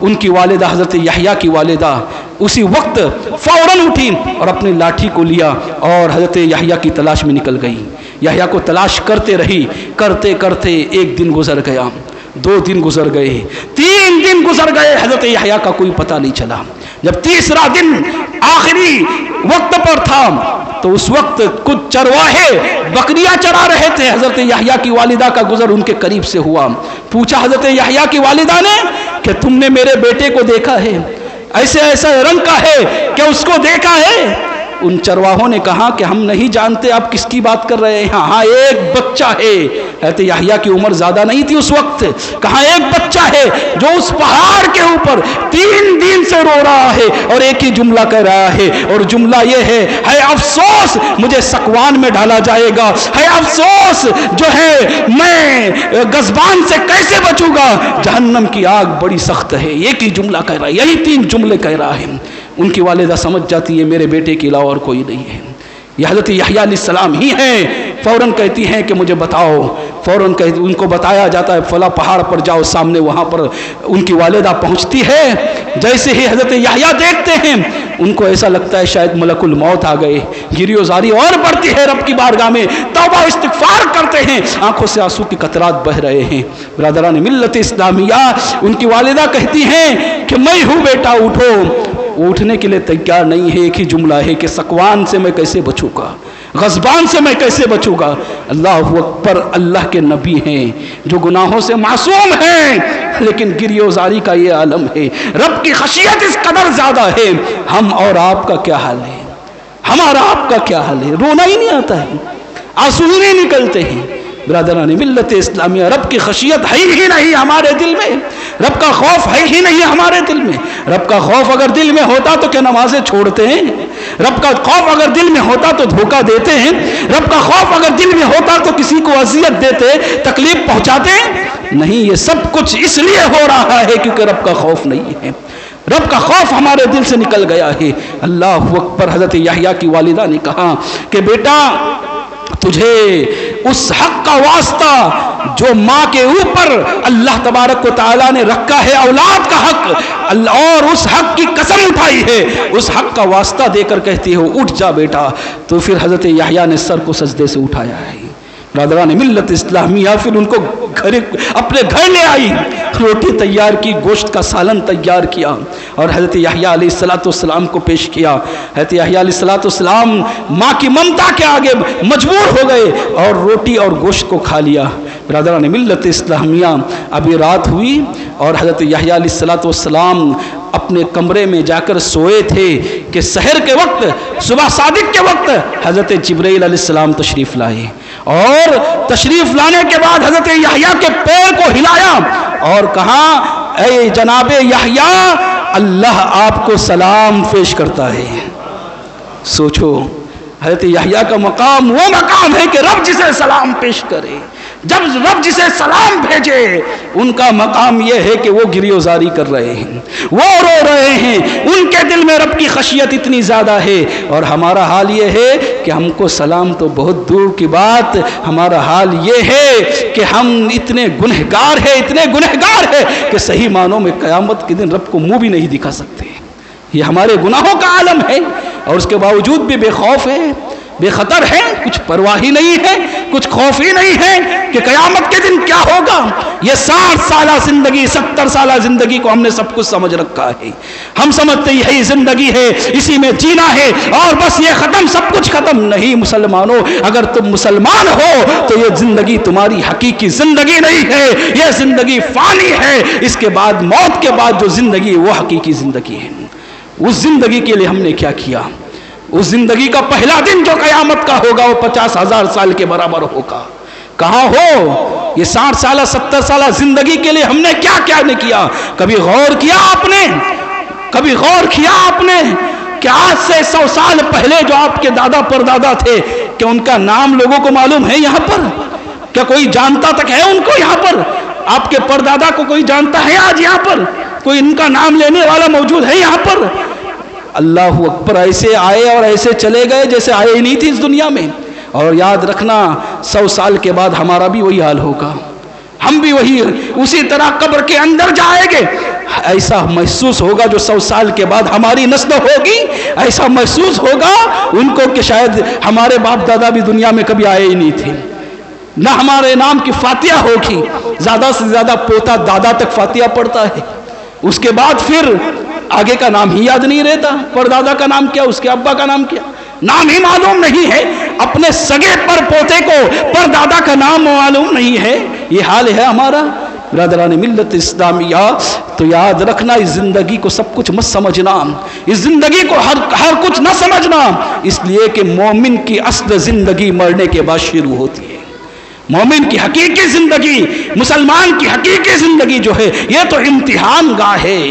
ان کی والدہ، حضرت یحییٰ کی والدہ اسی وقت فوراً اٹھی اور اپنی لاٹھی کو لیا اور حضرت یحییٰ کی تلاش میں نکل گئی۔ یحییٰ کو تلاش کرتے رہی، کرتے کرتے 1 دن گزر گیا، 2 دن گزر گئے، 3 دن گزر گئے، حضرت یحییٰ کا کوئی پتہ نہیں چلا۔ جب تیسرا دن آخری وقت پر تھا تو اس وقت کچھ چرواہے بکریاں چرا رہے تھے، حضرت یحییٰ کی والدہ کا گزر ان کے قریب سے ہوا۔ پوچھا حضرت یحییٰ کی والدہ نے کہ تم نے میرے بیٹے کو دیکھا ہے، ایسا رنگ کا ہے کہ اس کو دیکھا ہے؟ ان چرواہوں نے کہا کہ ہم نہیں جانتے آپ کس کی بات کر رہے ہیں، ہاں ایک بچہ ہے۔ حضرت یحییٰ کی عمر زیادہ نہیں تھی اس وقت، کہا ایک بچہ ہے جو اس پہاڑ کے اوپر 3 دن سے رو رہا ہے اور ایک ہی جملہ کہہ رہا ہے، اور جملہ یہ ہے افسوس مجھے سکوان میں ڈالا جائے گا، ہے افسوس جو ہے میں غضبان سے کیسے بچوں گا، جہنم کی آگ بڑی سخت ہے، ایک ہی جملہ کہہ رہا ہے، یہی 3 جملے کہہ رہا ہے۔ ان کی والدہ سمجھ جاتی ہے میرے بیٹے کے علاوہ اور کوئی نہیں ہے، یہ حضرت یحییٰ علیہ السلام ہی ہیں۔ فوراً کہتی ہیں کہ مجھے بتاؤ، فوراً ان کو بتایا جاتا ہے فلاں پہاڑ پر جاؤ، سامنے وہاں پر ان کی والدہ پہنچتی ہے۔ جیسے ہی حضرت یحییٰ دیکھتے ہیں ان کو ایسا لگتا ہے شاید ملک الموت آ گئے، گریزاری اور بڑھتی ہے رب کی بارگاہ میں، توبہ استغفار کرتے ہیں، آنکھوں سے آنسو کی قطرات بہ رہے ہیں۔ برادران ملت اسلامیہ، ان کی والدہ کہتی ہیں کہ میں ہوں بیٹا اٹھو، اٹھنے کے لیے تیار نہیں ہے، ایک ہی جملہ ہے کہ سکوان سے میں کیسے بچوں گا، غضبان سے میں کیسے بچوں گا۔ اللہ اکبر، اللہ کے نبی ہیں جو گناہوں سے معصوم ہیں، لیکن گریزاری کا یہ عالم ہے، رب کی خشیت اس قدر زیادہ ہے۔ ہم اور آپ کا کیا حال ہے، ہمارا آپ کا کیا حال ہے؟ رونا ہی نہیں آتا ہے، آنسو ہی نہیں نکلتے ہیں۔ برادران ملت اسلامیہ، رب کی خشیت ہے ہی نہیں ہمارے دل میں، رب کا خوف ہے ہی نہیں ہمارے دل میں۔ رب کا خوف اگر دل میں ہوتا تو کیا نمازیں چھوڑتے ہیں؟ رب کا خوف اگر دل میں ہوتا تو دھوکہ دیتے ہیں؟ رب کا خوف اگر دل میں ہوتا تو کسی کو اذیت دیتے، تکلیف پہنچاتے؟ نہیں، یہ سب کچھ اس لیے ہو رہا ہے کیونکہ رب کا خوف نہیں ہے، رب کا خوف ہمارے دل سے نکل گیا ہے۔ اللہ اکبر، حضرت یحییٰ کی والدہ نے کہا کہ بیٹا تجھے اس حق کا واسطہ جو ماں کے اوپر اللہ تبارک و تعالیٰ نے رکھا ہے، اولاد کا حق، اور اس حق کی قسم اٹھائی ہے، اس حق کا واسطہ دے کر کہتی ہو اٹھ جا بیٹا۔ تو پھر حضرت یحییٰ نے سر کو سجدے سے اٹھایا ہے، برادران ملت اسلامیہ پھر ان کو اپنے گھر لے آئی، روٹی تیار کی، گوشت کا سالن تیار کیا اور حضرت یحییٰ علیہ السلام کو پیش کیا۔ حضرت یحییٰ علیہ السلام ماں کی ممتا کے آگے مجبور ہو گئے اور روٹی اور گوشت کو کھا لیا۔ برادران ملت اسلامیہ، ابھی رات ہوئی اور حضرت یحییٰ علیہ السلام اپنے کمرے میں جا کر سوئے تھے کہ سحر کے وقت، صبح صادق کے وقت حضرت جبرائیل علیہ السلام تشریف لائے، اور تشریف لانے کے بعد حضرت یحییٰ کے پیر کو ہلایا اور کہا اے جناب یحییٰ، اللہ آپ کو سلام پیش کرتا ہے۔ سوچو، حضرت یحییٰ کا مقام وہ مقام ہے کہ رب جسے سلام پیش کرے، جب رب جسے سلام بھیجے، ان کا مقام یہ ہے کہ وہ گریوزاری کر رہے ہیں، وہ رو رہے ہیں، ان کے دل میں رب کی خشیت اتنی زیادہ ہے۔ اور ہمارا حال یہ ہے کہ ہم کو سلام تو بہت دور کی بات، ہمارا حال یہ ہے کہ ہم اتنے گنہگار ہیں کہ صحیح معنوں میں قیامت کے دن رب کو منہ بھی نہیں دکھا سکتے۔ یہ ہمارے گناہوں کا عالم ہے، اور اس کے باوجود بھی بے خوف ہے، بے خطر ہے، کچھ پرواہ ہی نہیں ہے، کچھ خوف ہی نہیں ہے کہ قیامت کے دن کیا ہوگا۔ یہ 60 سالہ زندگی، 70 سالہ زندگی کو ہم نے سب کچھ سمجھ رکھا ہے، ہم سمجھتے یہی زندگی ہے، اسی میں جینا ہے اور بس یہ ختم، سب کچھ ختم۔ نہیں مسلمانوں، اگر تم مسلمان ہو تو یہ زندگی تمہاری حقیقی زندگی نہیں ہے، یہ زندگی فانی ہے، اس کے بعد، موت کے بعد جو زندگی وہ حقیقی زندگی ہے۔ اس زندگی کے لیے ہم نے کیا کیا؟ اس زندگی کا پہلا دن جو قیامت کا ہوگا وہ 50,000 سال کے برابر ہوگا۔ کہاں ہو یہ 60 سالہ 70 سالہ زندگی کے لیے ہم نے کیا کیا نہیں کیا؟ کبھی غور کیا آپ نے؟ کبھی غور کیا آپ نے کہ آج سے 100 سال پہلے جو آپ کے دادا پردادا تھے، کہ ان کا نام لوگوں کو معلوم ہے یہاں پر؟ کیا کوئی جانتا تک ہے ان کو یہاں پر؟ آپ کے پردادا کو کوئی جانتا ہے آج یہاں پر؟ کوئی ان کا نام لینے والا موجود ہے یہاں پر؟ اللہ اکبر، ایسے آئے اور ایسے چلے گئے جیسے آئے ہی نہیں تھی اس دنیا میں۔ اور یاد رکھنا 100 سال کے بعد ہمارا بھی وہی حال ہوگا، ہم بھی اسی طرح قبر کے اندر جائیں گے۔ ایسا محسوس ہوگا جو 100 سال کے بعد ہماری نسل ہوگی، ایسا محسوس ہوگا ان کو کہ شاید ہمارے باپ دادا بھی دنیا میں کبھی آئے ہی نہیں تھے، نہ ہمارے نام کی فاتحہ ہوگی، زیادہ سے زیادہ پوتا دادا تک فاتحہ پڑھتا ہے، اس کے بعد پھر آگے کا نام ہی یاد نہیں رہتا، پردادا کا نام کیا، اس کے ابا کا نام کیا، نام ہی معلوم نہیں ہے، اپنے سگے پر پوتے کو پردادا کا نام معلوم نہیں ہے۔ یہ حال ہے ہمارا۔ برادران ملت اسلامیہ، تو یاد رکھنا اس زندگی کو سب کچھ مت سمجھنا، اس زندگی کو ہر کچھ نہ سمجھنا، اس لیے کہ مومن کی اصل زندگی مرنے کے بعد شروع ہوتی ہے۔ مومن کی حقیقی زندگی، مسلمان کی حقیقی زندگی جو ہے، یہ تو امتحان گاہ ہے۔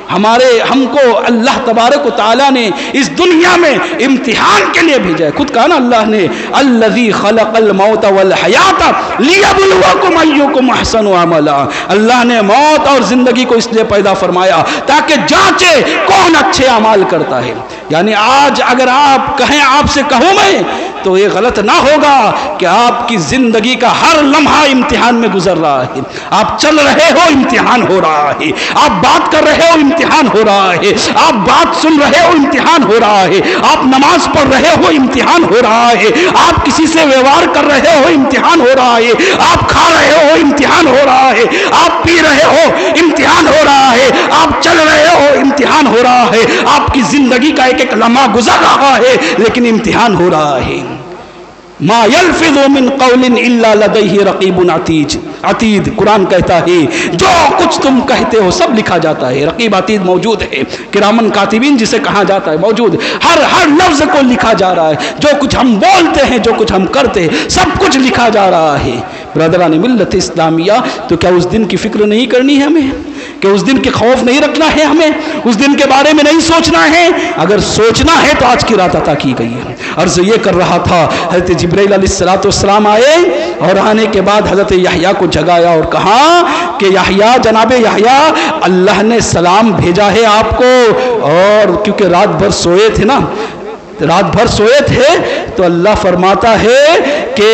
ہم کو اللہ تبارک و تعالیٰ نے اس دنیا میں امتحان کے لیے بھیجا ہے۔ خود کہا نا اللہ نے، الذی خلق الموت والحیات لیبلوکم ایکم احسن عملا۔ اللہ نے موت اور زندگی کو اس لیے پیدا فرمایا تاکہ جانچے کون اچھے اعمال کرتا ہے۔ یعنی آج اگر آپ کہیں، آپ سے کہوں میں، تو یہ غلط نہ ہوگا کہ آپ کی زندگی کا ہر لمحہ امتحان میں گزر رہا ہے۔ آپ چل رہے ہو، امتحان ہو رہا ہے، آپ بات کر رہے ہو، امتحان ہو رہا ہے، آپ بات سن رہے ہو، امتحان ہو رہا ہے، آپ نماز پڑھ رہے ہو، امتحان ہو رہا ہے، آپ کسی سے ویوہار کر رہے ہو، امتحان ہو رہا ہے، آپ کھا رہے ہو، امتحان ہو رہا ہے، آپ پی رہے ہو، امتحان ہو رہا ہے، آپ چل رہے ہو، امتحان ہو رہا ہے، آپ کی زندگی کا ایک ایک لمحہ گزر رہا ہے، لیکن امتحان ہو رہا ہے۔ ما یلفظ من قول الا لدیہ رقیب عتید، قرآن کہتا ہے جو کچھ تم کہتے ہو سب لکھا جاتا ہے۔ رقیب عتید موجود ہے، کرامن کاتبین جسے کہا جاتا ہے موجود، ہر لفظ کو لکھا جا رہا ہے، جو کچھ ہم بولتے ہیں، جو کچھ ہم کرتے ہیں، سب کچھ لکھا جا رہا ہے۔ برادران ملت اسلامیہ، تو کیا اس دن کی فکر نہیں کرنی ہے ہمیں؟ کہ اس دن کے خوف نہیں رکھنا ہے ہمیں؟ اس دن کے بارے میں نہیں سوچنا ہے؟ اگر سوچنا ہے تو آج کی رات عطا کی گئی ہے۔ عرض یہ کر رہا تھا، حضرت جبرائیل علیہ السلام آئے اور آنے کے بعد حضرت یحییٰ کو جگایا اور کہا کہ یحییٰ، جناب یحییٰ، اللہ نے سلام بھیجا ہے آپ کو۔ اور کیونکہ رات بھر سوئے تھے نا، رات بھر سوئے تھے، تو اللہ فرماتا ہے کہ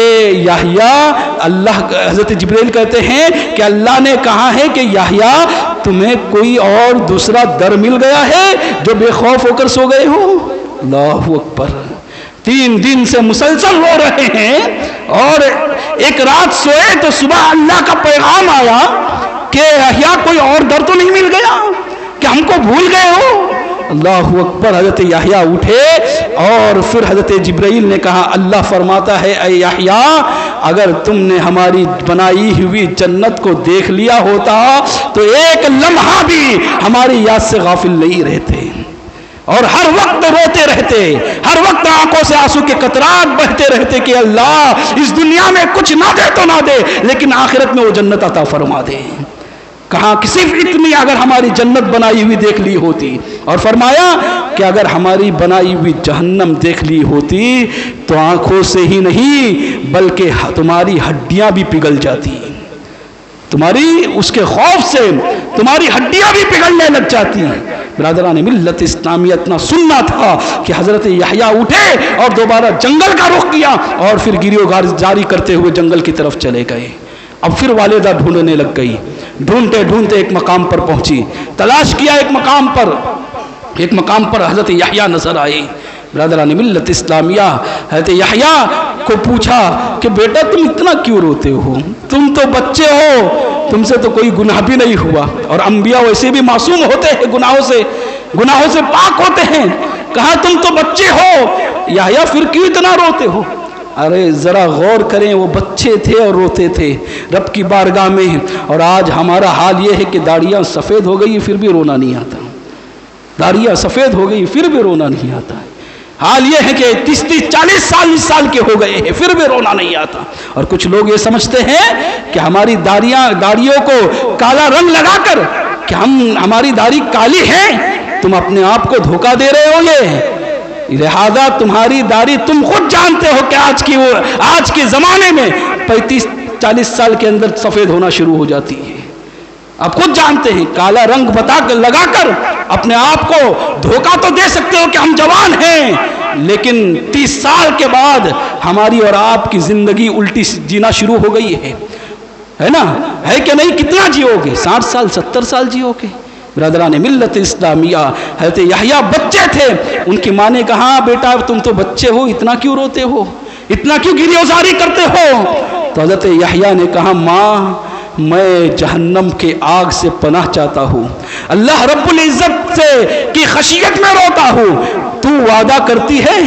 یحییٰ، حضرت جبرائیل کہتے ہیں کہ اللہ نے کہا ہے کہ یحییٰ، تمہیں کوئی اور دوسرا در مل گیا ہے جو بے خوف ہو کر سو گئے ہو؟ اللہ اکبر۔ 3 دن سے مسلسل رو رہے ہیں اور ایک رات سوئے تو صبح اللہ کا پیغام آیا کہ یحییٰ کوئی اور در تو نہیں مل گیا کہ ہم کو بھول گئے ہو؟ اللہ اکبر. حضرت یحییٰ اٹھے اور پھر حضرت جبرائیل نے کہا اللہ فرماتا ہے اے یحییٰ اگر تم نے ہماری بنائی ہوئی جنت کو دیکھ لیا ہوتا تو ایک لمحہ بھی ہماری یاد سے غافل نہیں رہتے اور ہر وقت روتے رہتے, ہر وقت آنکھوں سے آنسو کے قطرات بہتے رہتے کہ اللہ اس دنیا میں کچھ نہ دے تو نہ دے لیکن آخرت میں وہ جنت عطا فرما دے. کہاں کہ صرف اتنی اگر ہماری جنت بنائی ہوئی دیکھ لی ہوتی, اور فرمایا کہ اگر ہماری بنائی ہوئی جہنم دیکھ لی ہوتی تو آنکھوں سے ہی نہیں بلکہ تمہاری ہڈیاں بھی پگھل جاتی, تمہاری اس کے خوف سے تمہاری ہڈیاں بھی پگھلنے لگ جاتی. برادران ملت اسلامیہ اتنا سننا تھا کہ حضرت یحییٰ اٹھے اور دوبارہ جنگل کا رخ کیا اور پھر گریو جاری کرتے ہوئے جنگل کی طرف چلے گئے. اب پھر والدہ ڈھونڈنے لگ گئی, ڈھونڈتے ڈھونڈتے ایک مقام پر پہنچی, تلاش کیا ایک مقام پر حضرت یحییٰ نظر آئی. برادران ملت اسلامیہ حضرت یحییٰ کو پوچھا کہ بیٹا تم اتنا کیوں روتے ہو, تم تو بچے ہو, تم سے تو کوئی گناہ بھی نہیں ہوا, اور انبیاء ویسے بھی معصوم ہوتے ہیں, گناہوں سے پاک ہوتے ہیں. کہا تم تو بچے ہو یحییٰ پھر کیوں اتنا روتے ہو؟ ارے ذرا غور کریں, وہ بچے تھے اور روتے تھے رب کی بارگاہ میں, اور آج ہمارا حال یہ ہے کہ داڑیاں سفید ہو گئی پھر بھی رونا نہیں آتا, داڑیاں سفید ہو گئی پھر بھی رونا نہیں آتا. حال یہ ہے کہ 30-40 سال کے ہو گئے ہیں پھر بھی رونا نہیں آتا. اور کچھ لوگ یہ سمجھتے ہیں کہ ہماری داڑیوں کو کالا رنگ لگا کر کہ ہماری داڑھی کالی ہے, تم اپنے آپ کو دھوکہ دے رہے ہو. یہ لہذا تمہاری داڑھی تم خود جانتے ہو کہ آج کے زمانے میں 35-40 سال کے اندر سفید ہونا شروع ہو جاتی ہے. آپ خود جانتے ہیں, کالا رنگ لگا کر اپنے آپ کو دھوکہ تو دے سکتے ہو کہ ہم جوان ہیں, لیکن 30 سال کے بعد ہماری اور آپ کی زندگی الٹی جینا شروع ہو گئی ہے نا, ہے کہ نہیں؟ کتنا جیو گے؟ 60 سال 70 سال جیو گے. برادران ملت اسلامیہ حضرت یحییٰ بچے تھے, ان کی ماں نے کہا بیٹا تم تو بچے ہو, اتنا کیوں روتے ہو, اتنا کیوں گریوزاری کرتے ہو؟ تو حضرت یحییٰ نے کہا ماں میں جہنم کے آگ سے پناہ چاہتا ہوں, اللہ رب العزت سے کی خشیت میں روتا ہوں. تو وعدہ کرتی ہے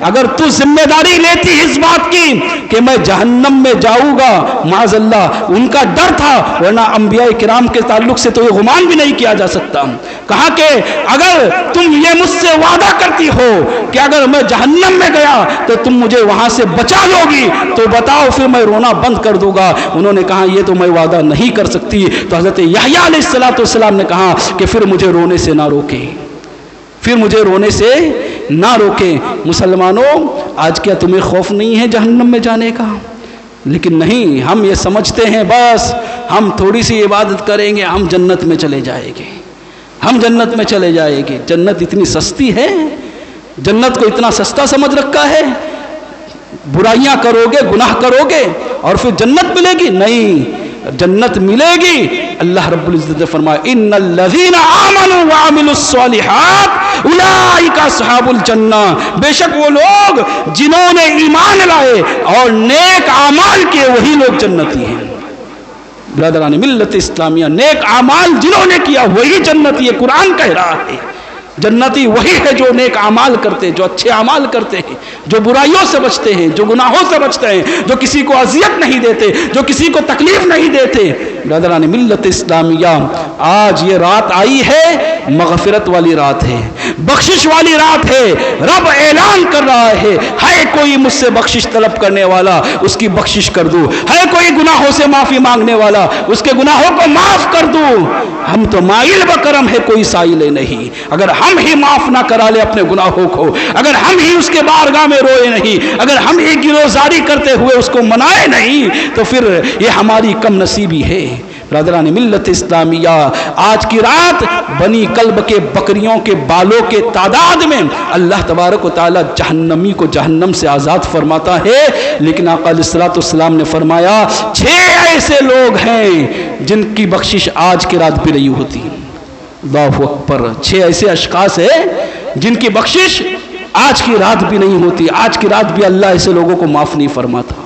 اگر تو ذمہ داری لیتی اس بات کی کہ میں جہنم میں جاؤں گا, معاذ اللہ ان کا ڈر تھا, ورنہ انبیاء کرام کے تعلق سے تو یہ گمان بھی نہیں کیا جا سکتا. کہا کہ اگر تم یہ مجھ سے وعدہ کرتی ہو کہ اگر میں جہنم میں گیا تو تم مجھے وہاں سے بچا لو گی تو بتاؤ پھر میں رونا بند کر دوں گا. انہوں نے کہا یہ تو میں وعدہ نہیں کر سکتی. تو حضرت یحییٰ علیہ السلام نے کہا کہ پھر مجھے رونے سے نہ روکے, پھر مجھے رونے سے نہ روکیں. مسلمانوں آج کیا تمہیں خوف نہیں ہے جہنم میں جانے کا؟ لیکن نہیں, ہم یہ سمجھتے ہیں بس ہم تھوڑی سی عبادت کریں گے ہم جنت میں چلے جائیں گے, ہم جنت میں چلے جائیں گے. جنت اتنی سستی ہے, جنت کو اتنا سستا سمجھ رکھا ہے. برائیاں کرو گے, گناہ کرو گے اور پھر جنت ملے گی؟ نہیں, جنت ملے گی. اللہ رب العزت نے فرمایا ان الذین آمنوا وعملوا الصالحات اولئک اصحاب الجنہ, بے شک وہ لوگ جنہوں نے ایمان لائے اور نیک اعمال کیے وہی لوگ جنتی ہیں. برادران ملت اسلامیہ نیک اعمال جنہوں نے کیا وہی جنتی ہے. قرآن کہہ رہا ہے جنتی وہی ہے جو نیک اعمال کرتے ہیں, جو اچھے اعمال کرتے ہیں, جو برائیوں سے بچتے ہیں, جو گناہوں سے بچتے ہیں, جو کسی کو اذیت نہیں دیتے, جو کسی کو تکلیف نہیں دیتے. برادران ملت اسلامیہ آج یہ رات آئی ہے, مغفرت والی رات ہے, بخشش والی رات ہے. رب اعلان کر رہا ہے کوئی مجھ سے بخشش طلب کرنے والا اس کی بخشش کر دوں, ہے کوئی گناہوں سے معافی مانگنے والا اس کے گناہوں کو معاف کر دوں. ہم تو مائل بکرم ہے, کوئی سائل نہیں. اگر ہم ہی معاف نہ کرا لے اپنے گناہوں کو, اگر ہم ہی اس کے بارگاہ میں روئے نہیں, اگر ہم ہی گریوزاری کرتے ہوئے اس کو منائے نہیں, تو پھر یہ ہماری کم نصیبی ہے. برادران ملت اسلامیہ آج کی رات بنی کلب کے بکریوں کے بالوں کے تعداد میں اللہ تبارک و تعالی جہنمی کو جہنم سے آزاد فرماتا ہے. لیکن آقا علیہ الصلوۃ والسلام نے فرمایا 6 ایسے لوگ ہیں جن کی بخشش آج کی رات بھی نہیں ہوتی. اللہ اکبر. 6 ایسے اشخاص ہیں جن کی بخشش آج کی رات بھی نہیں ہوتی. آج کی رات بھی اللہ ایسے لوگوں کو معاف نہیں فرماتا.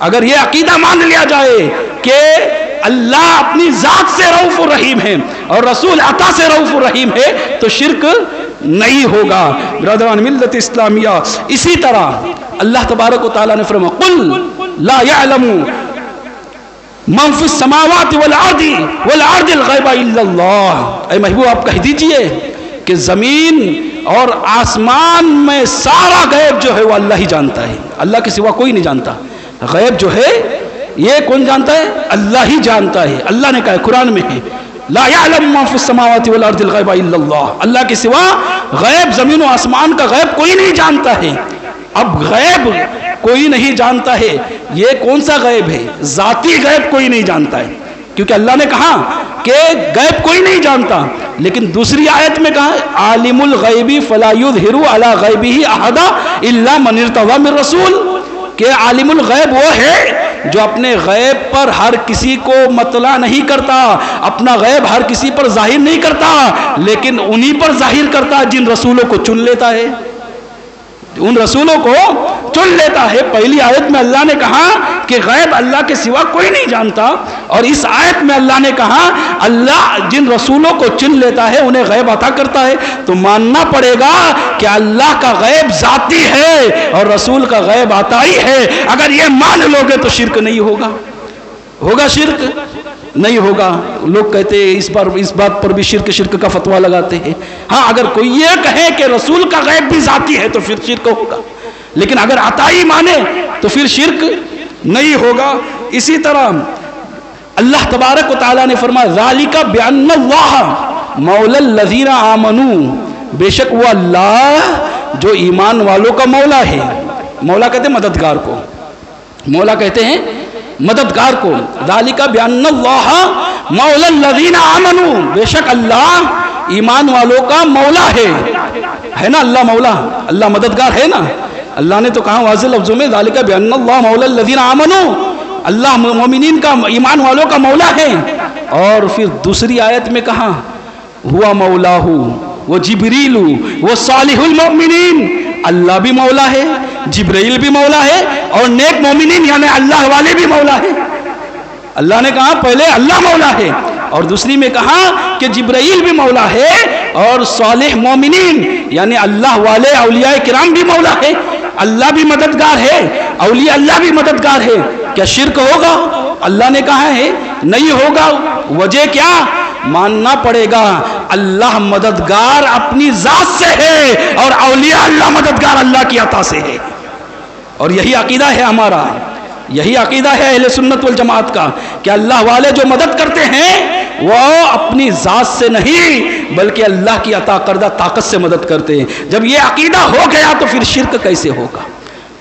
اگر یہ عقیدہ مان لیا جائے کہ اللہ اپنی ذات سے رؤوف الرحیم ہے اور رسول عطا سے رؤوف الرحیم ہے تو شرک نہیں ہوگا۔ برادران ملت اسلامیہ، اسی طرح اللہ تبارک و تعالیٰ نے فرمایا قل لا يعلم من فی السماوات والارض الغیب الا اللہ۔ اے محبوب آپ کہہ دیجئے کہ زمین اور آسمان میں سارا غیب جو ہے وہ اللہ ہی جانتا ہے، اللہ کے سوا کوئی نہیں جانتا۔ غیب جو ہے یہ کون جانتا ہے؟ اللہ ہی جانتا ہے۔ اللہ نے کہا ہے قرآن میں ہے لا يعلم من فی السماوات والارض الغیب الا اللہ، اللہ کے سوا غیب زمین و آسمان کا غیب کوئی نہیں جانتا ہے۔ اب غیب کوئی نہیں جانتا ہے، یہ کون سا غیب ہے؟ ذاتی غیب کوئی نہیں جانتا ہے، کیونکہ اللہ نے کہا کہ غیب کوئی نہیں جانتا، لیکن دوسری آیت میں کہا عالم الغیب فلا یظہر علی غیبہ احدا الا من ارتضی من رسول، کہ عالم الغیب وہ ہے جو اپنے غیب پر ہر کسی کو مطلع نہیں کرتا، اپنا غیب ہر کسی پر ظاہر نہیں کرتا، لیکن انہی پر ظاہر کرتا جن رسولوں کو چن لیتا ہے، ان رسولوں کو چن لیتا ہے۔ پہلی آیت میں اللہ نے کہا کہ غیب اللہ کے سوا کوئی نہیں جانتا، اور اس آیت میں اللہ نے کہا اللہ جن رسولوں کو چن لیتا ہے انہیں غیب عطا کرتا ہے۔ تو ماننا پڑے گا کہ اللہ کا غیب ذاتی ہے اور رسول کا غیب عطائی ہے۔ اگر یہ مان لو گے تو شرک نہیں ہوگا۔ ہوگا شرک؟ نہیں ہوگا۔ لوگ کہتے ہیں اس بات پر بھی شرک کا فتویٰ لگاتے ہیں۔ ہاں اگر کوئی یہ کہے کہ رسول کا غیب بھی ذاتی ہے تو پھر شرک ہوگا، لیکن اگر عطائی مانے تو پھر شرک نہیں ہوگا۔ اسی طرح اللہ تبارک و تعالیٰ نے فرمایا ذالک بأن اللہ مولا الذین آمنوا، بے شک وہ اللہ جو ایمان والوں کا مولا ہے۔ مولا کہتے ہیں مددگار کو، مولا کہتے ہیں مددگار کو۔ ذالک بأن اللہ مولا الذین آمنوا، بے شک اللہ ایمان والوں کا مولا ہے نا، اللہ مولا، اللہ مددگار ہے نا۔ اللہ نے تو کہا واضح لفظوں میں ذالک بأن اللہ مولا الذین آمنوا، اللہ مومنین کا ایمان والوں کا مولا ہے۔ اور پھر دوسری آیت میں کہا ہوا مولاہ وہ جبریل وہ صالح المؤمنین، اللہ بھی مولا ہے، جبرائیل بھی مولا ہے، اور نیک مومنین یعنی اللہ والے بھی مولا ہے۔ اللہ نے کہا پہلے اللہ مولا ہے، اور دوسری میں کہا کہ جبرائیل بھی مولا ہے اور صالح مومنین یعنی اللہ والے اولیاء کرام بھی مولا ہے۔ اللہ بھی مددگار ہے، اولیاء اللہ بھی مددگار ہے۔ کیا شرک ہوگا؟ اللہ نے کہا ہے نہیں ہوگا۔ وجہ کیا؟ ماننا پڑے گا اللہ مددگار اپنی ذات سے ہے اور اولیاء اللہ مددگار اللہ کی عطا سے ہے۔ اور یہی عقیدہ ہے ہمارا، یہی عقیدہ ہے اہل سنت والجماعت کا کہ اللہ والے جو مدد کرتے ہیں وہ اپنی ذات سے نہیں بلکہ اللہ کی عطا کردہ طاقت سے مدد کرتے ہیں۔ جب یہ عقیدہ ہو گیا تو پھر شرک کیسے ہوگا؟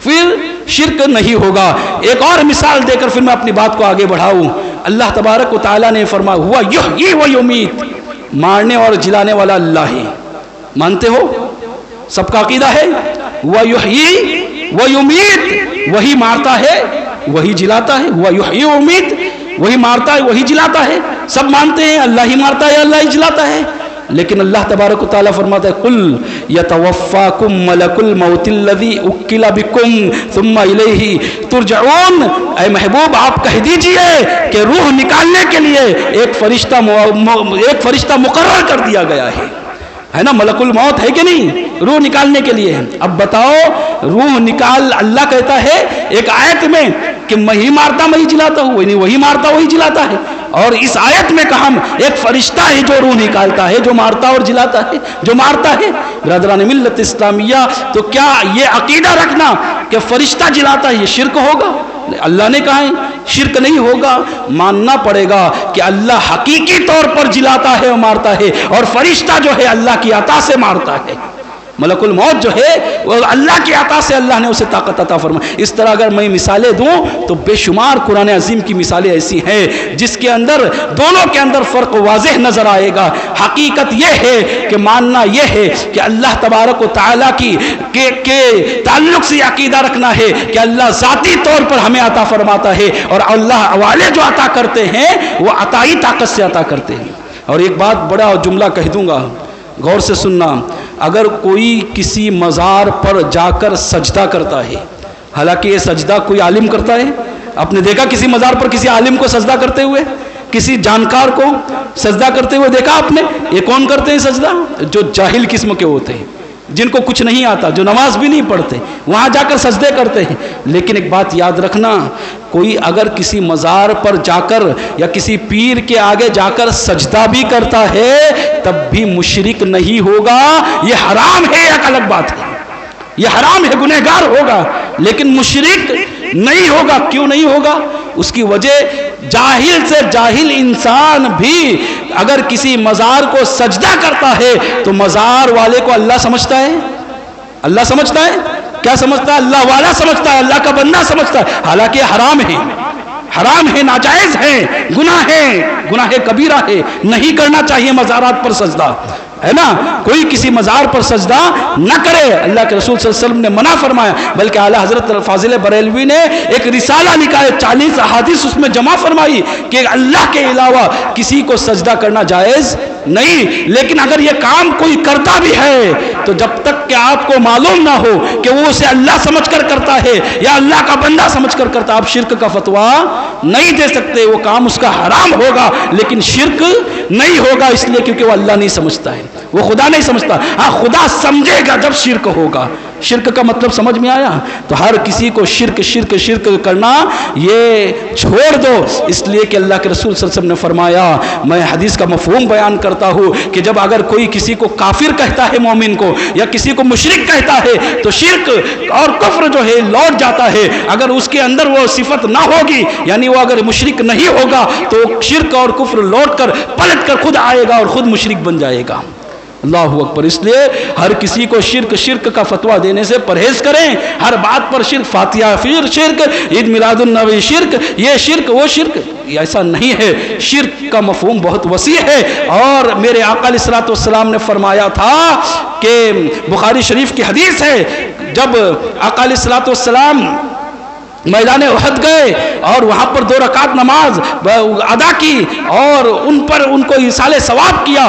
پھر شرک نہیں ہوگا۔ ایک اور مثال دے کر پھر میں اپنی بات کو آگے بڑھاؤں۔ اللہ تبارک و تعالیٰ نے فرمایا ہوا یحیی و یمیت، مارنے اور جلانے والا اللہ ہے۔ مانتے ہو؟ سب کا عقیدہ ہے ہوا یحیی و یمیت، وہی مارتا ہے وہی جلاتا ہے، ہوا یحیی و یمیت، وہی مارتا ہے وہی جلاتا ہے۔ سب مانتے ہیں اللہ ہی مارتا ہے اللہ ہی جلاتا ہے، لیکن اللہ تبارک و تعالیٰ فرماتا ہے قل یتوفاکم ملک الموت الذی اکل بکم ثم الیہ ترجعون۔ اے محبوب آپ کہہ دیجئے کہ روح نکالنے کے لیے ایک فرشتہ مقرر کر دیا گیا ہے نا، ملک الموت ہے کہ نہیں؟ روح نکالنے کے لیے۔ اب بتاؤ روح نکال، اللہ کہتا ہے ایک آیت میں کہ میں ہی مارتا میں ہی جلاتا ہوں، وہی مارتا وہی جلاتا ہے، اور اس آیت میں کہا ایک فرشتہ ہے جو روح نکالتا ہے، جو مارتا اور جلاتا ہے، جو مارتا ہے۔ برادران ملت اسلامیہ، تو کیا یہ عقیدہ رکھنا کہ فرشتہ جلاتا ہے یہ شرک ہوگا؟ اللہ نے کہا ہے شرک نہیں ہوگا۔ ماننا پڑے گا کہ اللہ حقیقی طور پر جلاتا ہے اور مارتا ہے، اور فرشتہ جو ہے اللہ کی عطا سے مارتا ہے۔ ملک الموت جو ہے وہ اللہ کی عطا سے اللہ نے اسے طاقت عطا فرمائی۔ اس طرح اگر میں مثالیں دوں تو بے شمار قرآن عظیم کی مثالیں ایسی ہیں جس کے اندر دونوں کے اندر فرق واضح نظر آئے گا۔ حقیقت یہ ہے کہ ماننا یہ ہے کہ اللہ تبارک و تعالیٰ کے تعلق سے عقیدہ رکھنا ہے کہ اللہ ذاتی طور پر ہمیں عطا فرماتا ہے، اور اللہ والے جو عطا کرتے ہیں وہ عطائی طاقت سے عطا کرتے ہیں۔ اور ایک بات بڑا جملہ کہہ دوں گا، غور سے سننا۔ اگر کوئی کسی مزار پر جا کر سجدہ کرتا ہے، حالانکہ یہ سجدہ کوئی عالم کرتا ہے، آپ نے دیکھا کسی مزار پر کسی عالم کو سجدہ کرتے ہوئے، کسی جانکار کو سجدہ کرتے ہوئے دیکھا آپ نے؟ یہ کون کرتے ہیں سجدہ؟ جو جاہل قسم کے ہوتے ہیں، جن کو کچھ نہیں آتا، جو نماز بھی نہیں پڑھتے، وہاں جا کر سجدے کرتے ہیں۔ لیکن ایک بات یاد رکھنا، کوئی اگر کسی مزار پر جا کر یا کسی پیر کے آگے جا کر سجدہ بھی کرتا ہے تب بھی مشرک نہیں ہوگا، یہ حرام ہے، ایک الگ بات ہے، یہ حرام ہے، گنہگار ہوگا، لیکن مشرک نہیں ہوگا۔ کیوں نہیں ہوگا؟ اس کی وجہ جاہل سے جاہل انسان بھی اگر کسی مزار کو سجدہ کرتا ہے تو مزار والے کو اللہ سمجھتا ہے، اللہ سمجھتا ہے، کیا سمجھتا ہے؟ اللہ والا سمجھتا ہے، اللہ کا بندہ سمجھتا ہے، حالانکہ حرام ہے، حرام ہے، ناجائز ہے، گناہ کبیرہ ہے، نہیں کرنا چاہیے مزارات پر سجدہ، ہے نا؟ کوئی کسی مزار پر سجدہ نہ کرے، اللہ کے رسول صلی اللہ علیہ وسلم نے منع فرمایا، بلکہ اعلیٰ حضرت فاضل بریلوی نے ایک رسالہ لکھا ہے، 40 احادیث اس میں جمع فرمائی کہ اللہ کے علاوہ کسی کو سجدہ کرنا جائز نہیں۔ لیکن اگر یہ کام کوئی کرتا بھی ہے تو جب تک کہ آپ کو معلوم نہ ہو کہ وہ اسے اللہ سمجھ کر کرتا ہے یا اللہ کا بندہ سمجھ کر کرتا، آپ شرک کا فتویٰ نہیں دے سکتے۔ وہ کام اس کا حرام ہوگا لیکن شرک نہیں ہوگا، اس لیے کیونکہ وہ اللہ نہیں سمجھتا ہے، وہ خدا نہیں سمجھتا۔ ہاں خدا سمجھے گا جب شرک ہوگا۔ شرک کا مطلب سمجھ میں آیا؟ تو ہر کسی کو شرک کرنا یہ چھوڑ دو، اس لیے کہ اللہ کے رسول صلی اللہ علیہ وسلم نے فرمایا، میں حدیث کا مفہوم بیان کرتا ہوں کہ جب اگر کوئی کسی کو کافر کہتا ہے مومن کو، یا کسی کو مشرک کہتا ہے، تو شرک اور کفر جو ہے لوٹ جاتا ہے۔ اگر اس کے اندر وہ صفت نہ ہوگی، یعنی وہ اگر مشرک نہیں ہوگا تو شرک اور کفر لوٹ کر پلٹ کر خود آئے گا اور خود مشرک بن جائے گا۔ اللہ اکبر۔ اس لیے ہر کسی کو شرک کا فتویٰ دینے سے پرہیز کریں، ہر بات پر شرک، فاتحہ پھر شرک، عید میلاد النبی شرک، یہ شرک وہ شرک، ایسا نہیں ہے۔ شرک کا مفہوم بہت وسیع ہے، اور میرے آقا علیہ الصلوۃ والسلام نے فرمایا تھا کہ بخاری شریف کی حدیث ہے، جب آقا علیہ الصلوۃ والسلام میدان احد گئے اور وہاں پر 2 رکعت نماز ادا کی اور ان کو ایصال ثواب کیا،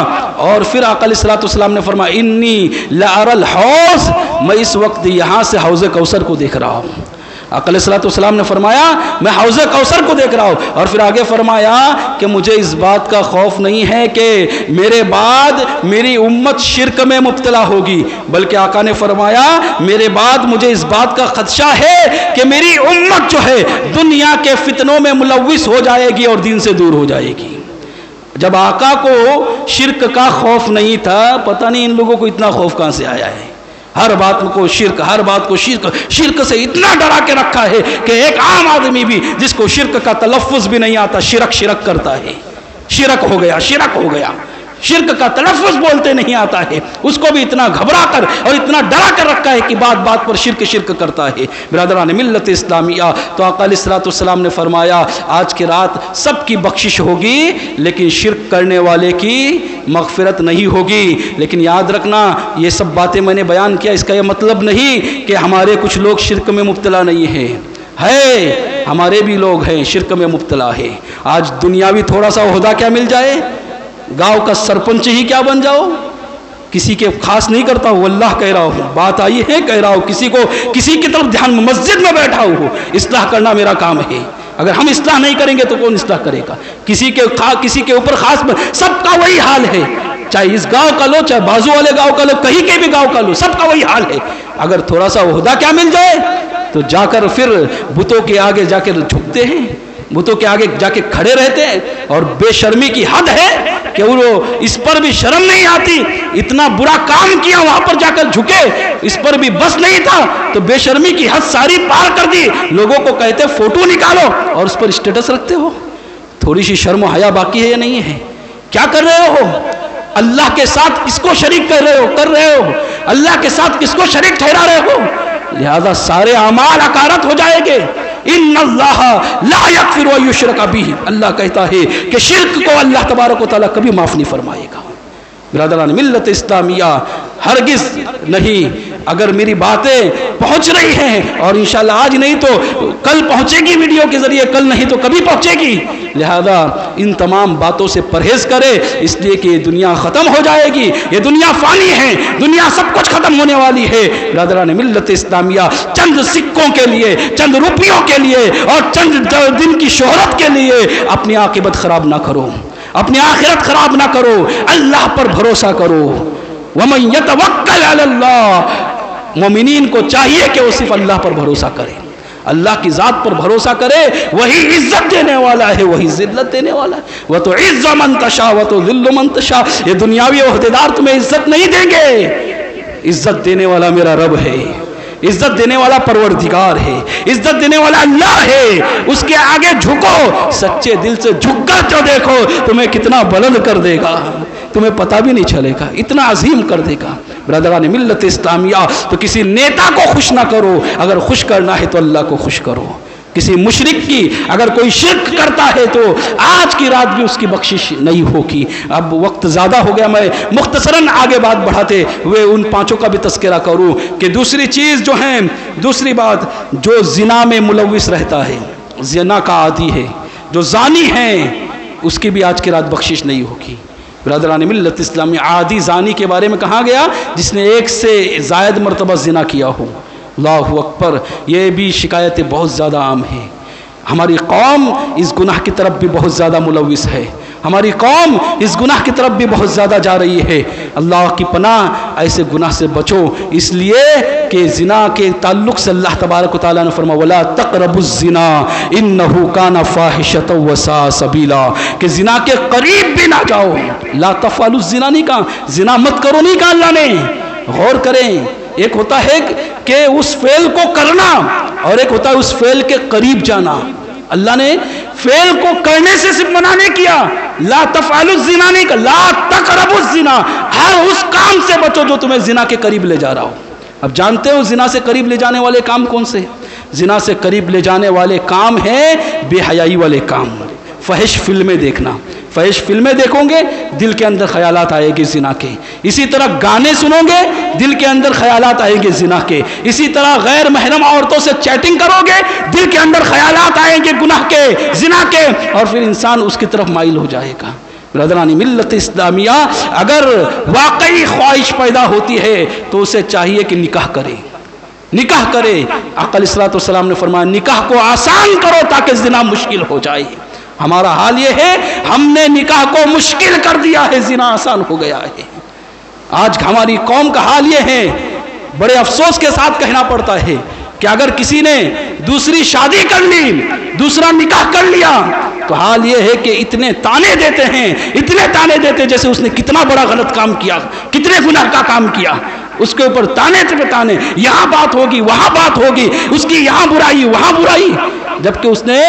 اور پھر آقا علیہ الصلوۃ والسلام نے فرمایا انی لأری الحوض، میں اس وقت یہاں سے حوض کوثر کو دیکھ رہا ہوں۔ آقا علیہ الصلوۃ والسلام نے فرمایا میں حوض کوثر کو دیکھ رہا ہوں، اور پھر آگے فرمایا کہ مجھے اس بات کا خوف نہیں ہے کہ میرے بعد میری امت شرک میں مبتلا ہوگی، بلکہ آقا نے فرمایا میرے بعد مجھے اس بات کا خدشہ ہے کہ میری امت جو ہے دنیا کے فتنوں میں ملوث ہو جائے گی اور دین سے دور ہو جائے گی۔ جب آقا کو شرک کا خوف نہیں تھا، پتہ نہیں ان لوگوں کو اتنا خوف کہاں سے آیا ہے۔ ہر بات کو شرک، ہر بات کو شرک سے اتنا ڈرا کے رکھا ہے کہ ایک عام آدمی بھی جس کو شرک کا تلفظ بھی نہیں آتا شرک کرتا ہے، شرک ہو گیا، شرک کا تلفظ بولتے نہیں آتا ہے، اس کو بھی اتنا گھبرا کر اور اتنا ڈرا کر رکھا ہے کہ بات بات پر شرک کرتا ہے۔ برادران ملت اسلامیہ، تو آقا علیہ الصلوۃ والسلام نے فرمایا آج کی رات سب کی بخشش ہوگی لیکن شرک کرنے والے کی مغفرت نہیں ہوگی۔ لیکن یاد رکھنا، یہ سب باتیں میں نے بیان کیا، اس کا یہ مطلب نہیں کہ ہمارے کچھ لوگ شرک میں مبتلا نہیں ہیں، ہمارے بھی لوگ ہیں شرک میں مبتلا ہے۔ آج دنیاوی تھوڑا سا عہدہ کیا مل جائے، گاؤں کا سرپنچ ہی کیا بن جاؤ، کسی کے خاص نہیں کرتا ہوں، اللہ کہہ رہا ہوں، بات آئی ہے کہہ رہا ہوں، کسی کی طرف دھیان، مسجد میں بیٹھا ہوں، اصلاح کرنا میرا کام ہے۔ اگر ہم اصلاح نہیں کریں گے تو کون اصلاح کرے گا؟ کسی کے اوپر خاص، سب کا وہی حال ہے، چاہے اس گاؤں کا لو، چاہے بازو والے گاؤں کا لو، کہیں کے بھی گاؤں کا لو، سب کا وہی حال ہے۔ اگر تھوڑا سا عہدہ کیا مل جائے تو جا کر پھر بتوں کے آگے جا کر جھکتے ہیں، بتوں کے آگے جا کے کھڑے رہتے ہیں، اور بے شرمی کی حد ہے کہ وہ اس پر بھی شرم نہیں آتی، اتنا برا کام کیا وہاں پر جا کر جھکے، اس پر بھی بس نہیں تھا تو بے شرمی کی حد ساری پار کر دی، لوگوں کو کہتے فوٹو نکالو اور اس پر اسٹیٹس رکھتے ہو۔ تھوڑی سی شرم و حیا باقی ہے یا نہیں ہے؟ کیا کر رہے ہو؟ اللہ کے ساتھ کس کو شریک کر رہے ہو؟ اللہ کے ساتھ کس کو شریک ٹھہرا رہے ہو؟ لہذا سارے اعمال اکارت ہو جائے گے۔ ان اللہ لا یغفر ان یشرک بہ، اللہ کہتا ہے کہ شرک کو اللہ تبارک و تعالیٰ کبھی معاف نہیں فرمائے گا۔ برادران ملت اسلامیہ، ہرگز نہیں اگر میری باتیں پہنچ رہی ہیں اور انشاءاللہ آج نہیں تو کل پہنچے گی ویڈیو کے ذریعے، کل نہیں تو کبھی پہنچے گی، لہذا ان تمام باتوں سے پرہیز کرے، اس لیے کہ یہ دنیا ختم ہو جائے گی، یہ دنیا فانی ہے، دنیا سب کچھ ختم ہونے والی ہے۔ برادران ملت اسلامیہ، چند سکوں کے لیے، چند روپیوں کے لیے اور چند دن کی شہرت کے لیے اپنی عاقبت خراب نہ کرو، اپنی آخرت خراب نہ کرو، اللہ پر بھروسہ کرو۔ وَمَن يَتَوَكَّلْ عَلَى اللَّهِ، مومنین کو چاہیے کہ وہ صرف اللہ پر بھروسہ کرے، اللہ کی ذات پر بھروسہ کرے، وہی عزت دینے والا ہے، وہی ذلت دینے والا ہے۔ وَتُعِزُّ مَن تَشَاءُ وَتُذِلُّ مَن تَشَاءُ، یہ دنیاوی عہدیدار تمہیں عزت نہیں دیں گے، عزت دینے والا میرا رب ہے، عزت دینے والا پروردگار ہے، عزت دینے والا اللہ ہے، اس کے آگے جھکو، سچے دل سے جھک کر تو دیکھو، تمہیں کتنا بلند کر دے گا، تمہیں پتہ بھی نہیں چلے گا، اتنا عظیم کر دے گا۔ برادران ملت اسلامیہ، تو کسی نیتا کو خوش نہ کرو، اگر خوش کرنا ہے تو اللہ کو خوش کرو۔ کسی مشرک کی اگر کوئی شرک کرتا ہے تو آج کی رات بھی اس کی بخشش نہیں ہوگی۔ اب وقت زیادہ ہو گیا، میں مختصراً آگے بات بڑھاتے ہوئے ان پانچوں کا بھی تذکرہ کروں کہ دوسری چیز جو ہے، دوسری بات، جو زنا میں ملوث رہتا ہے، زنا کا عادی ہے، جو زانی ہے، اس کی بھی آج کی رات بخشش نہیں ہوگی۔ برادران ملت اسلامی، عادی زانی کے بارے میں کہا گیا جس نے ایک سے زائد مرتبہ زنا کیا ہو۔ اللہ اکبر، یہ بھی شکایتیں بہت زیادہ عام ہیں۔ ہماری قوم اس گناہ کی طرف بھی بہت زیادہ ملوث ہے، ہماری قوم اس گناہ کی طرف بھی بہت زیادہ جا رہی ہے۔ اللہ کی پناہ، ایسے گناہ سے بچو، اس لیے کہ زنا کے تعلق سے اللہ تبارک و تعالیٰ نے فرمایا وَلَا تَقْرَبُوا الزِّنَا إِنَّهُ كَانَ فَاحِشَةً وَسَاءَ سَبِيلًا، کہ زنا کے قریب بھی نہ جاؤ۔ لا تفعلوا الزنا نہیں کہا، زنا مت کرو نہیں کہا اللہ نے۔ غور کریں، ایک ہوتا ہے کہ اس فعل کو کرنا اور ایک ہوتا ہے اس فعل کے قریب جانا۔ اللہ نے فعل کو کرنے سے صرف منع نہیں کیا، لا تفعلوا الزنا نہیں کہا، لا تقربوا الزنا، ہر اس کام سے بچو جو تمہیں زنا کے قریب لے جا رہا ہو۔ اب جانتے ہو زنا سے قریب لے جانے والے کام کون سے؟ زنا سے قریب لے جانے والے کام ہیں بے حیائی والے کام، فحش فلمیں دیکھنا۔ فحش فلمیں دیکھو گے، دل کے اندر خیالات آئے گے زنا کے۔ اسی طرح گانے سنو گے، دل کے اندر خیالات آئیں گے زنا کے۔ اسی طرح غیر محرم عورتوں سے چیٹنگ کرو گے، دل کے اندر خیالات آئیں گے گناہ کے، زنا کے، اور پھر انسان اس کی طرف مائل ہو جائے گا۔ برادران ملت اسلامیہ، اگر واقعی خواہش پیدا ہوتی ہے تو اسے چاہیے کہ نکاح کرے، نکاح کرے۔ آقا علیہ الصلوۃ والسلام نے فرمایا نکاح کو آسان کرو تاکہ زنا مشکل ہو جائے۔ ہمارا حال یہ ہے، ہم نے نکاح کو مشکل کر دیا ہے، زنا آسان ہو گیا ہے۔ آج ہماری قوم کا حال یہ ہے، بڑے افسوس کے ساتھ کہنا پڑتا ہے کہ اگر کسی نے دوسری شادی کر لی، دوسرا نکاح کر لیا، تو حال یہ ہے کہ اتنے تانے دیتے ہیں، اتنے تانے دیتے جیسے اس نے کتنا بڑا غلط کام کیا، کتنے گناہ کا کام کیا۔ اس کے اوپر تانے پہ تانے، یہاں بات ہوگی وہاں بات ہوگی، اس کی یہاں برائی وہاں برائی، جبکہ اس نے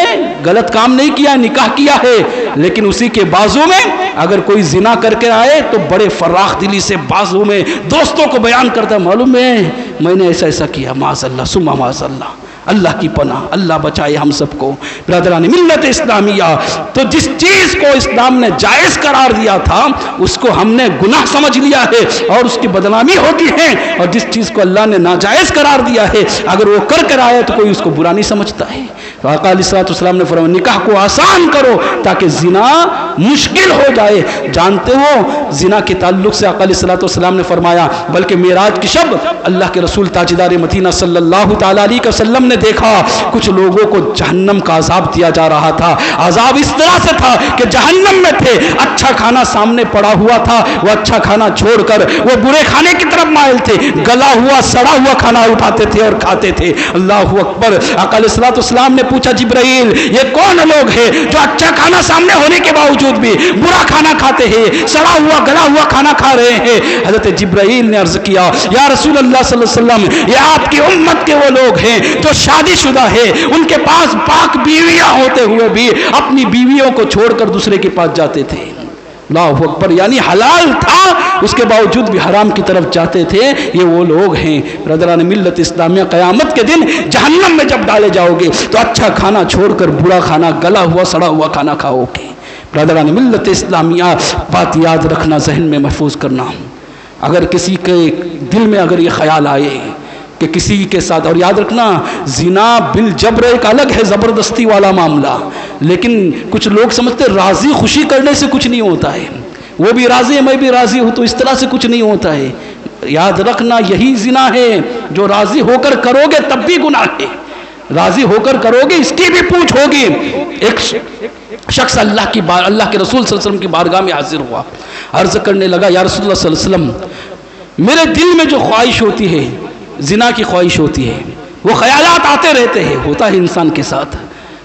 غلط کام نہیں کیا، نکاح کیا ہے۔ لیکن اسی کے بازو میں اگر کوئی زنا کر کے آئے تو بڑے فراخ دلی سے بازو میں دوستوں کو بیان کرتا ہے، معلوم ہے میں نے ایسا ایسا کیا، معاذ اللہ ثم معاذ اللہ، اللہ کی پناہ، اللہ بچائے ہم سب کو۔ برادران ملت اسلامیہ، تو جس چیز کو اسلام نے جائز قرار دیا تھا اس کو ہم نے گناہ سمجھ لیا ہے اور اس کی بدنامی ہوتی ہے، اور جس چیز کو اللہ نے ناجائز قرار دیا ہے اگر وہ کر آئے تو کوئی اس کو برا نہیں سمجھتا ہے۔ آقا علیہ الصلوۃ والسلام نے فرمایا نکاح کو آسان کرو تاکہ زنا مشکل ہو جائے۔ جانتے ہو زنا کے تعلق سے آقا علیہ الصلوۃ والسلام نے فرمایا، بلکہ معراج کی شب اللہ کے رسول تاجدار مدینہ صلی اللہ تعالیٰ علیہ وسلم نے دیکھا کچھ لوگوں کو جہنم کا عذاب دیا جا رہا تھا۔ عذاب اس طرح سے تھا کہ جہنم میں تھے، اچھا کھانا سامنے پڑا ہوا تھا، وہ اچھا کھانا چھوڑ کر وہ برے کھانے کی طرف مائل تھے، گلا ہوا سڑا ہوا کھانا اٹھاتے تھے اور کھاتے تھے۔ اللہ اکبر۔ آقا علیہ الصلوۃ والسلام نے پوچھا جبرائیل یہ کون لوگ ہیں جو اچھا کھانا سامنے ہونے کے باوجود بھی برا کھانا کھاتے ہیں، سڑا ہوا گلا ہوا کھانا کھا رہے ہیں؟ حضرت جبرائیل نے عرض کیا یا رسول اللہ صلی اللہ علیہ وسلم، یہ آپ کی امت کے وہ لوگ ہیں جو شادی شدہ ہے، ان کے پاس پاک بیویاں ہوتے ہوئے بھی اپنی بیویوں کو چھوڑ کر دوسرے کے پاس جاتے تھے۔ اللہ اکبر، یعنی حلال تھا اس کے باوجود بھی حرام کی طرف جاتے تھے، یہ وہ لوگ ہیں۔ برادران ملت اسلامیہ، قیامت کے دن جہنم میں جب ڈالے جاؤ گے تو اچھا کھانا چھوڑ کر برا کھانا، گلا ہوا سڑا ہوا کھانا کھاؤ گے۔ برادران ملت اسلامیہ، بات یاد رکھنا، ذہن میں محفوظ کرنا، اگر کسی کے دل میں اگر یہ خیال آئے کہ کسی کے ساتھ، اور یاد رکھنا زنا بالجبر ایک الگ ہے زبردستی والا معاملہ، لیکن کچھ لوگ سمجھتے راضی خوشی کرنے سے کچھ نہیں ہوتا ہے، وہ بھی راضی ہے میں بھی راضی ہوں تو اس طرح سے کچھ نہیں ہوتا ہے۔ یاد رکھنا یہی زنا ہے جو راضی ہو کر کرو گے تب بھی گناہ ہے، راضی ہو کر کرو گے اس کی بھی پوچھ ہوگی۔ ایک شخص اللہ کے رسول صلی اللہ علیہ وسلم کی بارگاہ میں حاضر ہوا، عرض کرنے لگا یا رسول اللہ صلی اللہ علیہ وسلم، میرے دل میں جو خواہش ہوتی ہے زنا کی خواہش ہوتی ہے، وہ خیالات آتے رہتے ہیں، ہوتا ہے انسان کے ساتھ،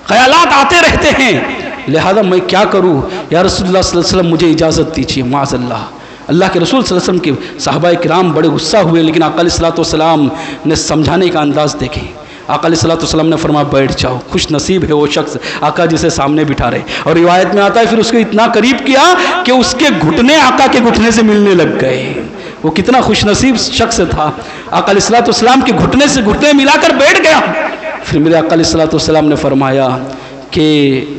خیالات آتے رہتے ہیں، لہذا میں کیا کروں یا رسول اللہ صلی اللہ علیہ وسلم مجھے اجازت دیجیے معاذ اللہ۔ اللہ کے رسول صلی اللہ علیہ وسلم کے صحابہ کرام بڑے غصہ ہوئے، لیکن آقا علیہ الصلوۃ والسلام نے سمجھانے کا انداز دیکھے۔ آقا علیہ الصلوۃ والسلام نے فرمایا بیٹھ جاؤ، خوش نصیب ہے وہ شخص آقا جسے سامنے بٹھا رہے، اور روایت میں آتا ہے پھر اس کو اتنا قریب کیا کہ اس کے گھٹنے آقا کے گھٹنے سے ملنے لگ گئے۔ وہ کتنا خوش نصیب شخص تھا، آقا علیہ الصلوۃ والسلام کے گھٹنے سے گھٹنے ملا کر بیٹھ گیا۔ پھر میرے آقا علیہ الصلوۃ والسلام نے فرمایا کہ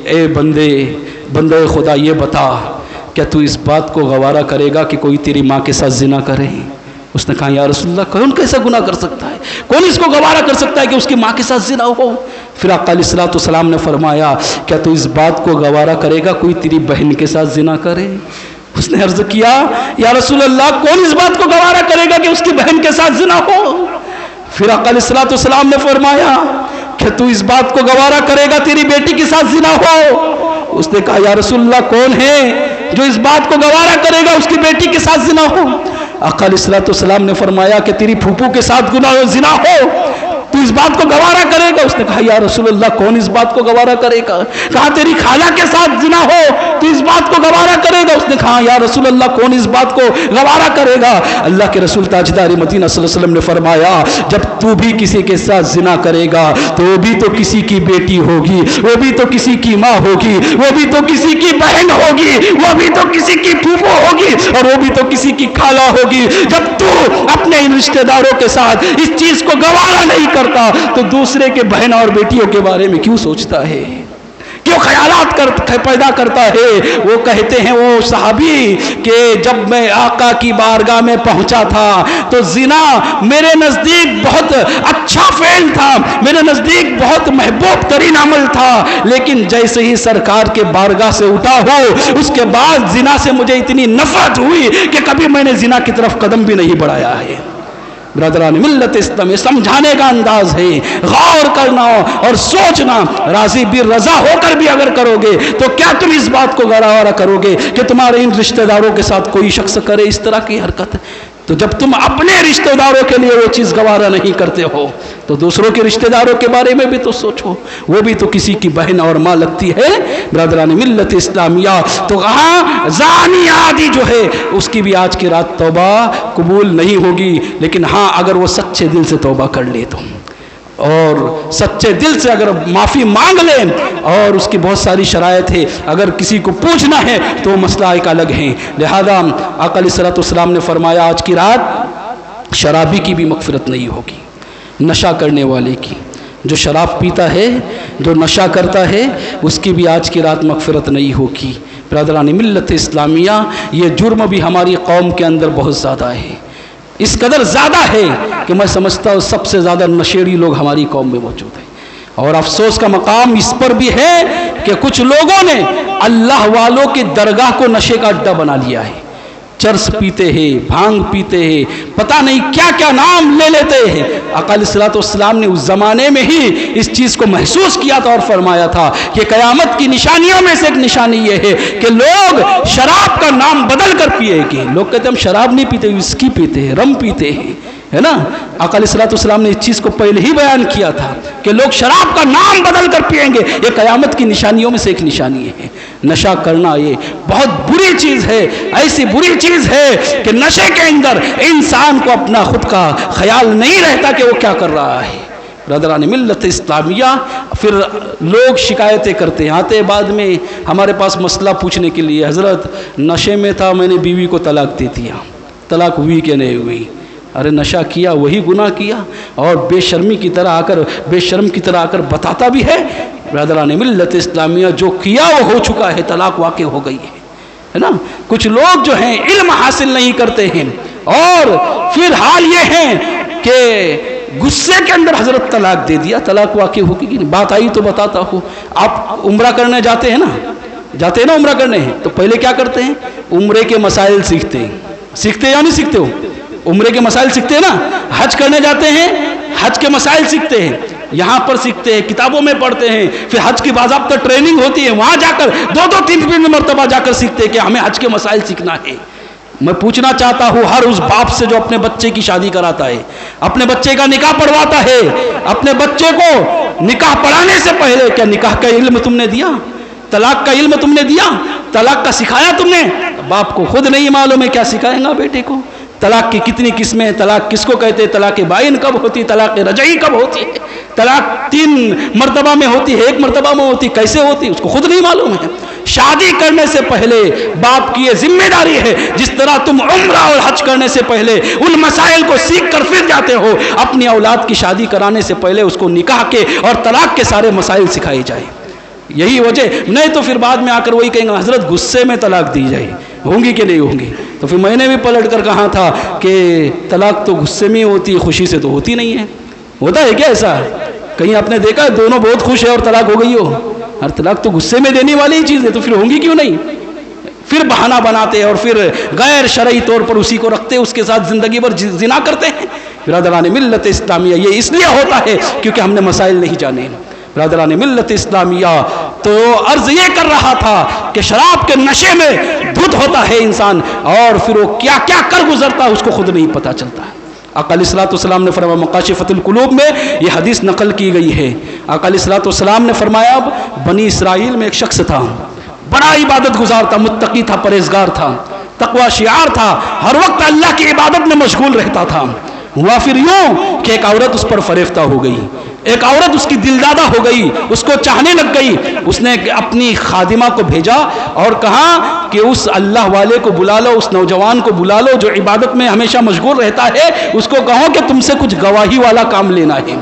اے بندے خدا یہ بتا کیا تو اس بات کو گوارا کرے گا کہ کوئی تیری ماں کے ساتھ زنا کرے؟ اس نے کہا یا رسول اللہ کون کیسا گناہ کر سکتا ہے، کون اس کو گوارا کر سکتا ہے کہ اس کی ماں کے ساتھ زنا ہو؟ پھر آقا علیہ الصلوۃ والسلام نے فرمایا کیا تو اس بات کو گوارا کرے گا کوئی تیری بہن کے ساتھ زنا کرے؟ اس نے عرض کیا یا رسول اللہ کون اس بات کو گوارا کرے گا کہ اس کی بہن کے ساتھ زنا ہو؟ پھر آقا علیہ الصلوۃ والسلام نے فرمایا کہ تو اس بات کو گوارا کرے گا تیری بیٹی کے ساتھ زنا ہو؟ اس نے کہا یا رسول اللہ کون ہے جو اس بات کو گوارا کرے گا اس کی بیٹی کے ساتھ زنا ہو؟ آقا علیہ الصلوۃ والسلام نے فرمایا کہ تیری پھوپھو کے ساتھ زنا ہو تو اس بات کو گوارا کرے گا؟ اس نے کہا یا رسول اللہ کون اس بات کو گوارا کرے گا؟ کہا تیری خالہ کے ساتھ زنا ہو تو اس بات کو گوارا کرے گا؟ اس نے کہا یا رسول اللہ کون اس بات کو گوارا کرے گا؟ اللہ کے رسول تاجدار مدینہ صلی اللہ علیہ وسلم نے فرمایا جب تو بھی کسی کے ساتھ زنا کرے گا تو وہ بھی تو کسی کی بیٹی ہوگی، وہ بھی تو کسی کی ماں ہوگی، وہ بھی تو کسی کی بہن ہوگی، وہ بھی تو کسی کی پھوپھو ہوگی، اور وہ بھی تو کسی کی خالہ ہوگی۔ جب تو اپنے ان رشتہ داروں کے ساتھ اس چیز کو گوارا نہیں کرتا تو دوسرے کے بہن اور بیٹیوں کے بارے میں کیوں سوچتا ہے، کیوں خیالات پیدا کرتا ہے؟ وہ کہتے ہیں وہ صحابی کہ جب میں آقا کی بارگاہ میں پہنچا تھا تو زنا میرے نزدیک بہت اچھا فعل تھا، میرے نزدیک بہت محبوب ترین عمل تھا، لیکن جیسے ہی سرکار کے بارگاہ سے اٹھا ہو اس کے بعد زنا سے مجھے اتنی نفرت ہوئی کہ کبھی میں نے زنا کی طرف قدم بھی نہیں بڑھایا ہے۔ برادران ملت اسلام سمجھانے کا انداز ہے، غور کرنا اور سوچنا، راضی بھی رضا ہو کر بھی اگر کرو گے تو کیا تم اس بات کو گوارا کرو گے کہ تمہارے ان رشتہ داروں کے ساتھ کوئی شخص کرے اس طرح کی حرکت؟ تو جب تم اپنے رشتہ داروں کے لیے وہ چیز گوارا نہیں کرتے ہو تو دوسروں کے رشتہ داروں کے بارے میں بھی تو سوچو، وہ بھی تو کسی کی بہن اور ماں لگتی ہے۔ برادران ملت اسلامیہ تو کہاں زانی عادی جو ہے اس کی بھی آج کی رات توبہ قبول نہیں ہوگی، لیکن ہاں اگر وہ سچے دل سے توبہ کر لے تو، اور سچے دل سے اگر معافی مانگ لیں، اور اس کی بہت ساری شرائط ہے، اگر کسی کو پوچھنا ہے تو مسئلہ ایک الگ ہے۔ لہذا آقا علیہ الصلوۃ والسلام نے فرمایا آج کی رات شرابی کی بھی مغفرت نہیں ہوگی، نشہ کرنے والے کی، جو شراب پیتا ہے جو نشہ کرتا ہے اس کی بھی آج کی رات مغفرت نہیں ہوگی۔ برادران ملت اسلامیہ یہ جرم بھی ہماری قوم کے اندر بہت زیادہ ہے، اس قدر زیادہ ہے کہ میں سمجھتا ہوں سب سے زیادہ نشیڑی لوگ ہماری قوم میں موجود ہیں، اور افسوس کا مقام اس پر بھی ہے کہ کچھ لوگوں نے اللہ والوں کی درگاہ کو نشے کا اڈا بنا لیا ہے، چرس پیتے ہیں، بھانگ پیتے ہیں، پتہ نہیں کیا کیا نام لے لیتے ہیں۔ آقا علیہ الصلوۃ والسلام نے اس زمانے میں ہی اس چیز کو محسوس کیا تھا اور فرمایا تھا کہ قیامت کی نشانیوں میں سے ایک نشانی یہ ہے کہ لوگ شراب کا نام بدل کر پیے گے۔ لوگ کہتے ہیں ہم شراب نہیں پیتے، وسکی پیتے ہیں، رم پیتے ہیں، ہے نا۔ آقا علیہ الصلوۃ والسلام نے اس چیز کو پہلے ہی بیان کیا تھا کہ لوگ شراب کا نام بدل کر پئیں گے، یہ قیامت کی نشانیوں میں سے ایک نشانی ہے۔ نشہ کرنا یہ بہت بری چیز ہے، ایسی بری چیز ہے کہ نشے کے اندر انسان کو اپنا خود کا خیال نہیں رہتا کہ وہ کیا کر رہا ہے۔ برادران ملت اسلامیہ پھر لوگ شکایتیں کرتے ہیں، آتے بعد میں ہمارے پاس مسئلہ پوچھنے کے لیے، حضرت نشے میں تھا میں نے بیوی کو طلاق دے دیا، طلاق ہوئی کہ نہیں ہوئی؟ ارے نشہ کیا وہی گناہ کیا، اور بے شرمی کی طرح آ کر، بے شرم کی طرح آ کر بتاتا بھی ہے۔ برادران ملت اسلامیہ جو کیا وہ ہو چکا ہے، طلاق واقع ہو گئی ہے نا۔ کچھ لوگ جو ہیں علم حاصل نہیں کرتے ہیں، اور پھر حال یہ ہے کہ غصے کے اندر حضرت طلاق دے دیا. طلاق واقع ہوگی کہ نہیں؟ بات آئی تو بتاتا ہوں. آپ عمرہ کرنے جاتے ہیں نا عمرہ کرنے ہیں تو پہلے کیا کرتے ہیں؟ عمرے کے مسائل سیکھتے ہیں یا نہیں سیکھتے ہو؟ عمرے کے مسائل سیکھتے ہیں نا. حج کرنے جاتے ہیں, حج کے مسائل سیکھتے ہیں, یہاں پر سیکھتے ہیں, کتابوں میں پڑھتے ہیں, پھر حج کی باضابطہ ٹریننگ ہوتی ہے, وہاں جا کر 2-3 مرتبہ جا کر سیکھتے ہیں کہ ہمیں حج کے مسائل سیکھنا ہے. میں پوچھنا چاہتا ہوں ہر اس باپ سے جو اپنے بچے کی شادی کراتا ہے, اپنے بچے کا نکاح پڑھواتا ہے, اپنے بچے کو نکاح پڑھانے سے پہلے کیا نکاح کا علم تم نے دیا؟ طلاق کا علم تم نے دیا؟ طلاق کا سکھایا تم نے؟ باپ کو خود نہیں معلوم ہے, کیا سکھائیں گا بیٹے کو؟ طلاق کی کتنی قسمیں, طلاق کس کو کہتے ہیں, طلاق بائن کب ہوتی, طلاق رجعی کب ہوتی ہے, طلاق 3 مرتبہ میں ہوتی ہے, 1 مرتبہ میں ہوتی, کیسے ہوتی, اس کو خود نہیں معلوم ہے. شادی کرنے سے پہلے باپ کی یہ ذمہ داری ہے, جس طرح تم عمرہ اور حج کرنے سے پہلے ان مسائل کو سیکھ کر پھر جاتے ہو, اپنی اولاد کی شادی کرانے سے پہلے اس کو نکاح کے اور طلاق کے سارے مسائل سکھائے جائیں. یہی وجہ نہیں تو پھر بعد میں آ کر وہی کہیں گا حضرت غصے میں طلاق دی جائے, ہوں گی کہ نہیں ہوں گی؟ تو پھر میں نے بھی پلٹ کر کہا تھا کہ طلاق تو غصے میں ہوتی ہے, خوشی سے تو ہوتی نہیں ہے. ہوتا ہے کیا ایسا؟ کہیں آپ نے دیکھا دونوں بہت خوش ہے اور طلاق ہو گئی ہو؟ ہر طلاق تو غصے میں دینے والی ہی چیز ہے, تو پھر ہوں گی کیوں نہیں؟ پھر بہانہ بناتے اور پھر غیر شرعی طور پر اسی کو رکھتے, اس کے ساتھ زندگی بھر زنا کرتے ہیں. برادران ملت اسلامیہ, یہ اس لیے ہوتا ہے کیونکہ ہم نے مسائل نہیں جانے. برادران ملت اسلامیہ, تو عرض یہ کر رہا تھا کہ شراب کے نشے میں دھت ہوتا ہے انسان, اور پھر وہ کیا کیا کر گزرتا ہے اس کو خود نہیں پتا چلتا. آقا علیہ الصلوۃ والسلام نے فرمایا, مکاشفۃ القلوب میں یہ حدیث نقل کی گئی ہے. آقا علیہ الصلوۃ والسلام نے فرمایا, اب بنی اسرائیل میں ایک شخص تھا, بڑا عبادت گزار تھا, متقی تھا, پرہیزگار تھا, تقوی شعار تھا, ہر وقت اللہ کی عبادت میں مشغول رہتا تھا. ہوا پھر یوں کہ ایک عورت اس پر فریفتہ ہو گئی, ایک عورت اس کی دلدادہ ہو گئی, اس کو چاہنے لگ گئی. اس نے اپنی خادمہ کو بھیجا اور کہا کہ اس اللہ والے کو بلا لو, اس نوجوان کو بلا لو جو عبادت میں ہمیشہ مشغول رہتا ہے, اس کو کہو کہ تم سے کچھ گواہی والا کام لینا ہے,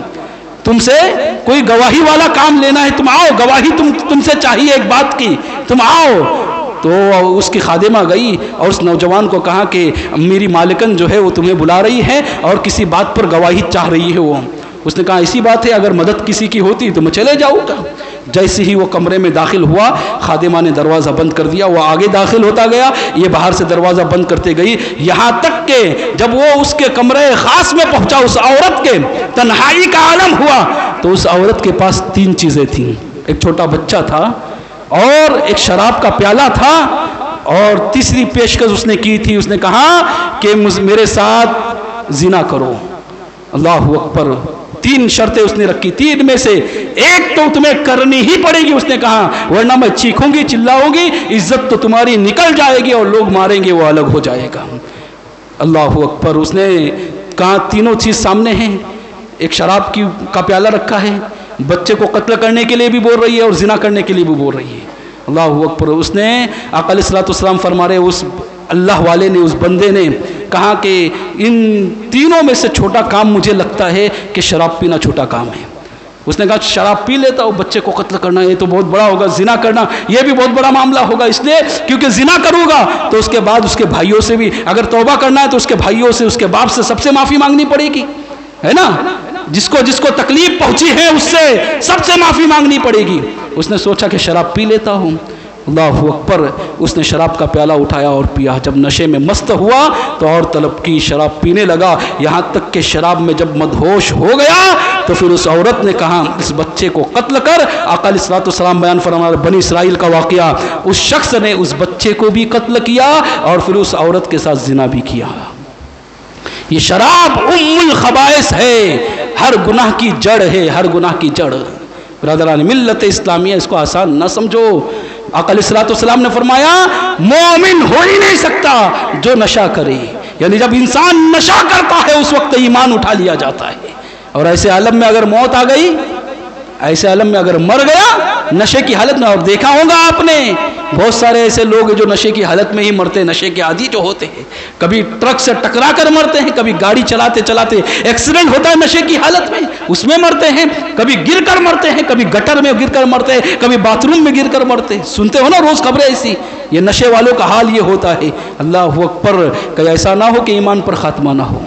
تم سے کوئی گواہی والا کام لینا ہے, تم آؤ, گواہی تم سے چاہیے ایک بات کی, تم آؤ. تو اس کی خادمہ گئی اور اس نوجوان کو کہا کہ میری مالکن جو ہے وہ تمہیں بلا رہی ہے اور کسی بات پر گواہی چاہ رہی ہے. وہ اس نے کہا ایسی بات ہے, اگر مدد کسی کی ہوتی تو میں چلے جاؤں گا. جیسے ہی وہ کمرے میں داخل ہوا, خادمہ نے دروازہ بند کر دیا, وہ آگے داخل ہوتا گیا, یہ باہر سے دروازہ بند کرتے گئی, یہاں تک کہ جب وہ اس کے کمرے خاص میں پہنچا, اس عورت کے تنہائی کا عالم ہوا, تو اس عورت کے پاس 3 چیزیں تھیں. ایک چھوٹا بچہ تھا, اور ایک شراب کا پیالہ تھا, اور تیسری پیشکش اس نے کی تھی, اس نے کہا کہ میرے ساتھ زنا کرو. اللہ اکبر. 3 شرطیں اس نے رکھی, 3 میں سے ایک تو تمہیں کرنی ہی پڑے گی. اس نے کہا ورنہ میں چیخوں گی, چلاؤں گی, عزت تو تمہاری نکل جائے گی اور لوگ ماریں گے, وہ الگ ہو جائے گا. اللہ اکبر. اس نے کہا تینوں چیز سامنے ہیں, ایک شراب کا پیالہ رکھا ہے, بچے کو قتل کرنے کے لیے بھی بول رہی ہے اور زنا کرنے کے لیے بھی بول رہی ہے. اللہ اکبر. اس نے آقا علیہ الصلوۃ والسلام فرما رہے, اس اللہ والے نے, اس بندے نے کہا کہ ان تینوں میں سے چھوٹا کام مجھے لگتا ہے کہ شراب پینا چھوٹا کام ہے. اس نے کہا شراب پی لیتا ہوں, بچے کو قتل کرنا یہ تو بہت بڑا ہوگا, زنا کرنا یہ بھی بہت بڑا معاملہ ہوگا, اس لیے کیونکہ زنا کروں گا تو اس کے بعد اس کے بھائیوں سے بھی, اگر توبہ کرنا ہے تو اس کے بھائیوں سے, اس کے باپ سے, سب سے معافی مانگنی پڑے گی, ہے نا. جس کو تکلیف پہنچی ہے اس سے سب سے معافی مانگنی پڑے گی. اس نے سوچا کہ شراب پی لیتا ہوں. اللہ اکبر. اس نے شراب کا پیالہ اٹھایا اور پیا. جب نشے میں مست ہوا تو اور طلب کی, شراب پینے لگا, یہاں تک کہ شراب میں جب مدہوش ہو گیا تو پھر اس عورت نے کہا اس بچے کو قتل کر. آقا علیہ الصلوۃ والسلام بیان فرما رہے بنی اسرائیل کا واقعہ, اس شخص نے اس بچے کو بھی قتل کیا اور پھر اس عورت کے ساتھ زنا بھی کیا. یہ شراب ام الخبائث ہے, ہر گناہ کی جڑ ہے, ہر گناہ کی جڑ. برادران ملت اسلامیہ, اس کو آسان نہ سمجھو. آقا علیہ الصلوۃ والسلام نے فرمایا مومن ہو ہی نہیں سکتا جو نشہ کرے, یعنی جب انسان نشہ کرتا ہے اس وقت ایمان اٹھا لیا جاتا ہے. اور ایسے عالم میں اگر موت آ گئی, ایسے عالم میں اگر مر گیا نشے کی حالت میں, اور دیکھا ہوگا آپ نے بہت سارے ایسے لوگ جو نشے کی حالت میں ہی مرتے ہیں، نشے کے عادی جو ہوتے ہیں، کبھی ٹرک سے ٹکرا کر مرتے ہیں، کبھی گاڑی چلاتے چلاتے ایکسیڈنٹ ہوتا ہے نشے کی حالت میں، اس میں مرتے ہیں، کبھی گر کر مرتے ہیں، کبھی گٹر میں گر کر مرتے ہیں، کبھی باتھ روم میں گر کر مرتے ہیں. سنتے ہو نا روز خبریں ایسی. یہ نشے والوں کا حال یہ ہوتا ہے. اللہ اکبر. کہ ایسا نہ ہو کہ ایمان پر خاتمہ نہ ہو.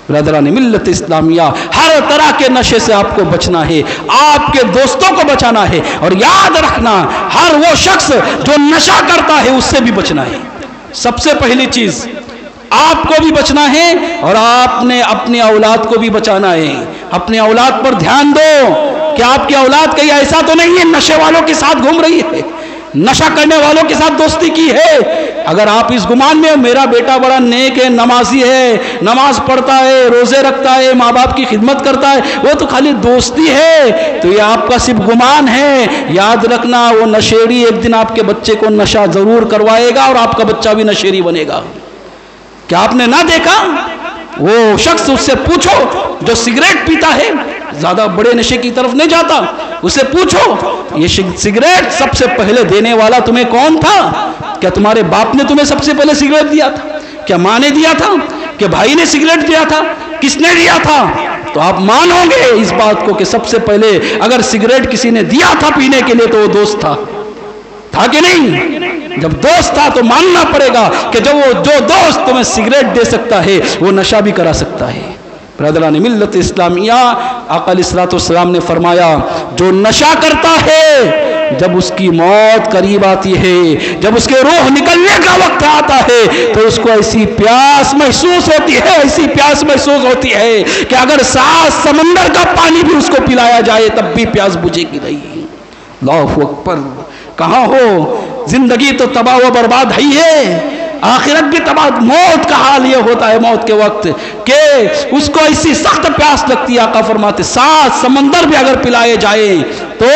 برادران ملت اسلامیہ، ہر طرح کے نشے سے آپ کو بچنا ہے، آپ کے دوستوں کو بچانا ہے، اور یاد رکھنا ہر وہ شخص جو نشہ کرتا ہے اس سے بھی بچنا ہے. سب سے پہلی چیز آپ کو بھی بچنا ہے اور آپ نے اپنی اولاد کو بھی بچانا ہے. اپنی اولاد پر دھیان دو کہ آپ کی اولاد کہیں ایسا تو نہیں ہے نشے والوں کے ساتھ گھوم رہی ہے، نشہ کرنے والوں کے ساتھ دوستی کی ہے. اگر آپ اس گمان میں میرا بیٹا بڑا نیک ہے، نمازی ہے، نماز پڑھتا ہے، روزے رکھتا ہے، ماں باپ کی خدمت کرتا ہے، وہ تو خالی دوستی ہے، تو یہ آپ کا صرف گمان ہے. یاد رکھنا وہ نشیڑی ایک دن آپ کے بچے کو نشہ ضرور کروائے گا اور آپ کا بچہ بھی نشیڑی بنے گا. کیا آپ نے نہ دیکھا؟ وہ شخص، اس سے پوچھو جو سگریٹ پیتا ہے، زیادہ بڑے نشے کی طرف نہیں جاتا، اسے پوچھو یہ سگریٹ سب سے پہلے دینے والا تمہیں کون تھا؟ کیا تمہارے باپ نے تمہیں سب سے پہلے سگریٹ دیا تھا؟ کیا ماں نے دیا تھا؟ کیا بھائی نے سگریٹ دیا تھا؟ کس نے دیا تھا؟ تو آپ مانو گے اس بات کو کہ سب سے پہلے اگر سگریٹ کسی نے دیا تھا پینے کے لیے تو وہ دوست تھا کہ نہیں؟ جب دوست تھا تو ماننا پڑے گا کہ جو دوست تمہیں سگریٹ دے سکتا ہے وہ نشہ بھی کرا سکتا ہے. برادران ملت اسلامیہ، آقا علیہ الصلوۃ والسلام نے فرمایا جو نشہ کرتا ہے جب اس کی موت قریب آتی ہے، جب اس کے روح نکلنے کا وقت آتا ہے تو اس کو ایسی پیاس محسوس ہوتی ہے، ایسی پیاس محسوس ہوتی ہے کہ اگر 7 سمندر کا پانی بھی اس کو پلایا جائے تب بھی پیاس بجھے گی نہیں. اللہ اکبر. کہاں ہو؟ زندگی تو تباہ و برباد ہے، آخرت بھی تباہ. موت کا حال یہ ہوتا ہے موت کے وقت کہ اس کو ایسی سخت پیاس لگتی ہے، آقا فرماتے 7 سمندر بھی اگر پلائے جائے تو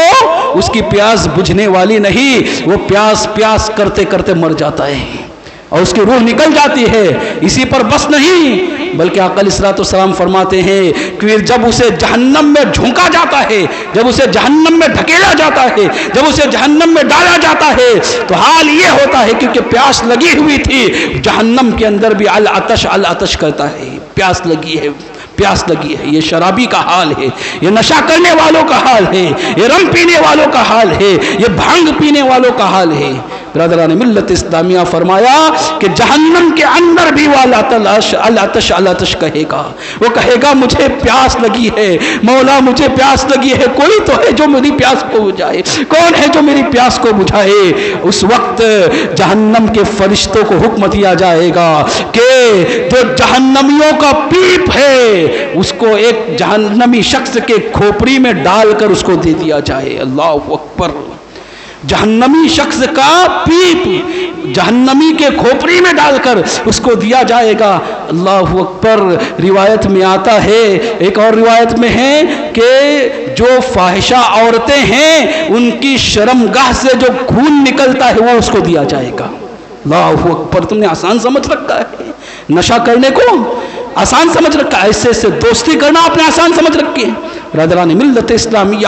اس کی پیاس بجھنے والی نہیں، وہ پیاس کرتے کرتے مر جاتا ہے اور اس کی روح نکل جاتی ہے. اسی پر بس نہیں بلکہ آقا علیہ الصلوۃ والسلام فرماتے ہیں کہ جب اسے جہنم میں جھونکا جاتا ہے، جب اسے جہنم میں دھکیلا جاتا ہے، جب اسے جہنم میں ڈالا جاتا ہے تو حال یہ ہوتا ہے کیونکہ پیاس لگی ہوئی تھی. جہنم کے اندر بھی العطش العطش کرتا ہے، پیاس لگی ہے، پیاس لگی ہے. یہ شرابی کا حال ہے، یہ نشہ کرنے والوں کا حال ہے، یہ رم پینے والوں کا حال ہے، یہ بھنگ پینے والوں کا حال ہے. برادران ملت اسلامیہ فرمایا کہ جہنم کے اندر بھی وہ العطش العطش کہے گا. وہ کہے گا مجھے پیاس لگی ہے مولا، مجھے پیاس لگی ہے، کوئی تو ہے جو میری پیاس کو بجھائے، کون ہے جو میری پیاس کو بجھائے. اس وقت جہنم کے فرشتوں کو حکم دیا جائے گا کہ جو جہنمیوں کا پیپ ہے اس کو ایک جہنمی شخص کے کھوپڑی میں ڈال کر اس کو دے دیا جائے. اللہ اکبر. جہنمی شخص کا پیپ جہنمی کے کھوپڑی میں ڈال کر اس کو دیا جائے گا. اللہ اکبر. روایت میں آتا ہے، ایک اور روایت میں ہے کہ جو فاحشہ عورتیں ہیں ان کی شرمگاہ سے جو خون نکلتا ہے وہ اس کو دیا جائے گا. اللہ اکبر. تم نے آسان سمجھ رکھا ہے نشہ کرنے کو، آسان سمجھ رکھا ہے، ایسے سے دوستی کرنا آپ نے آسان سمجھ رکھی ہے. برادران ملت اسلامیہ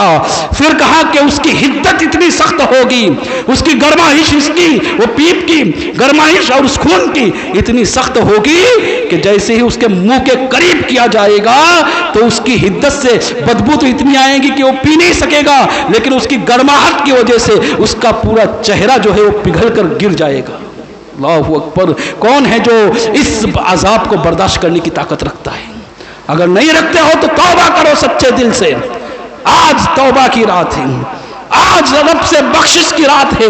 پھر کہا کہ اس کی حدت اتنی سخت ہوگی، اس کی گرمائش، اس کی وہ پیپ کی گرمائش اور اس خون کی اتنی سخت ہوگی کہ جیسے ہی اس کے منہ کے قریب کیا جائے گا تو اس کی حدت سے بدبو تو اتنی آئے گی کہ وہ پی نہیں سکے گا، لیکن اس کی گرماہٹ کی وجہ سے اس کا پورا چہرہ جو ہے وہ پگھل کر گر جائے گا. اللہ اکبر. کون ہے جو اس عذاب کو برداشت کرنے کی طاقت رکھتا ہے؟ اگر نہیں رکھتے ہو تو توبہ کرو سچے دل سے. آج توبہ کی رات ہے، آج رب سے بخشش کی رات ہے،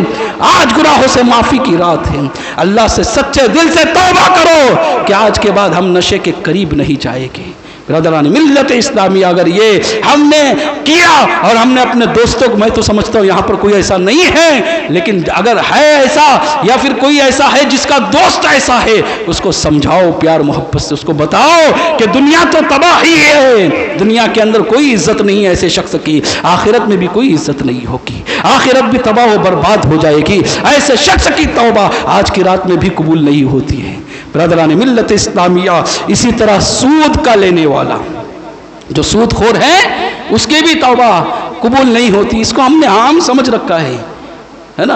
آج گناہوں سے معافی کی رات ہے. اللہ سے سچے دل سے توبہ کرو کہ آج کے بعد ہم نشے کے قریب نہیں جائیں گے. برادران ملت اسلامیہ اگر یہ ہم نے کیا اور ہم نے اپنے دوستوں کو، میں تو سمجھتا ہوں یہاں پر کوئی ایسا نہیں ہے، لیکن اگر ہے ایسا یا پھر کوئی ایسا ہے جس کا دوست ایسا ہے، اس کو سمجھاؤ پیار محبت سے، اس کو بتاؤ کہ دنیا تو تباہ ہی ہے، دنیا کے اندر کوئی عزت نہیں ہے ایسے شخص کی، آخرت میں بھی کوئی عزت نہیں ہوگی، آخرت بھی تباہ و برباد ہو جائے گی. ایسے شخص کی توبہ آج کی رات میں بھی قبول نہیں ہوتی ہے. برادران ملت اسلامیہ اسی طرح سود کا لینے والا جو سود خور ہے اس کی بھی توبہ قبول نہیں ہوتی. اس کو ہم نے عام سمجھ رکھا ہے نا.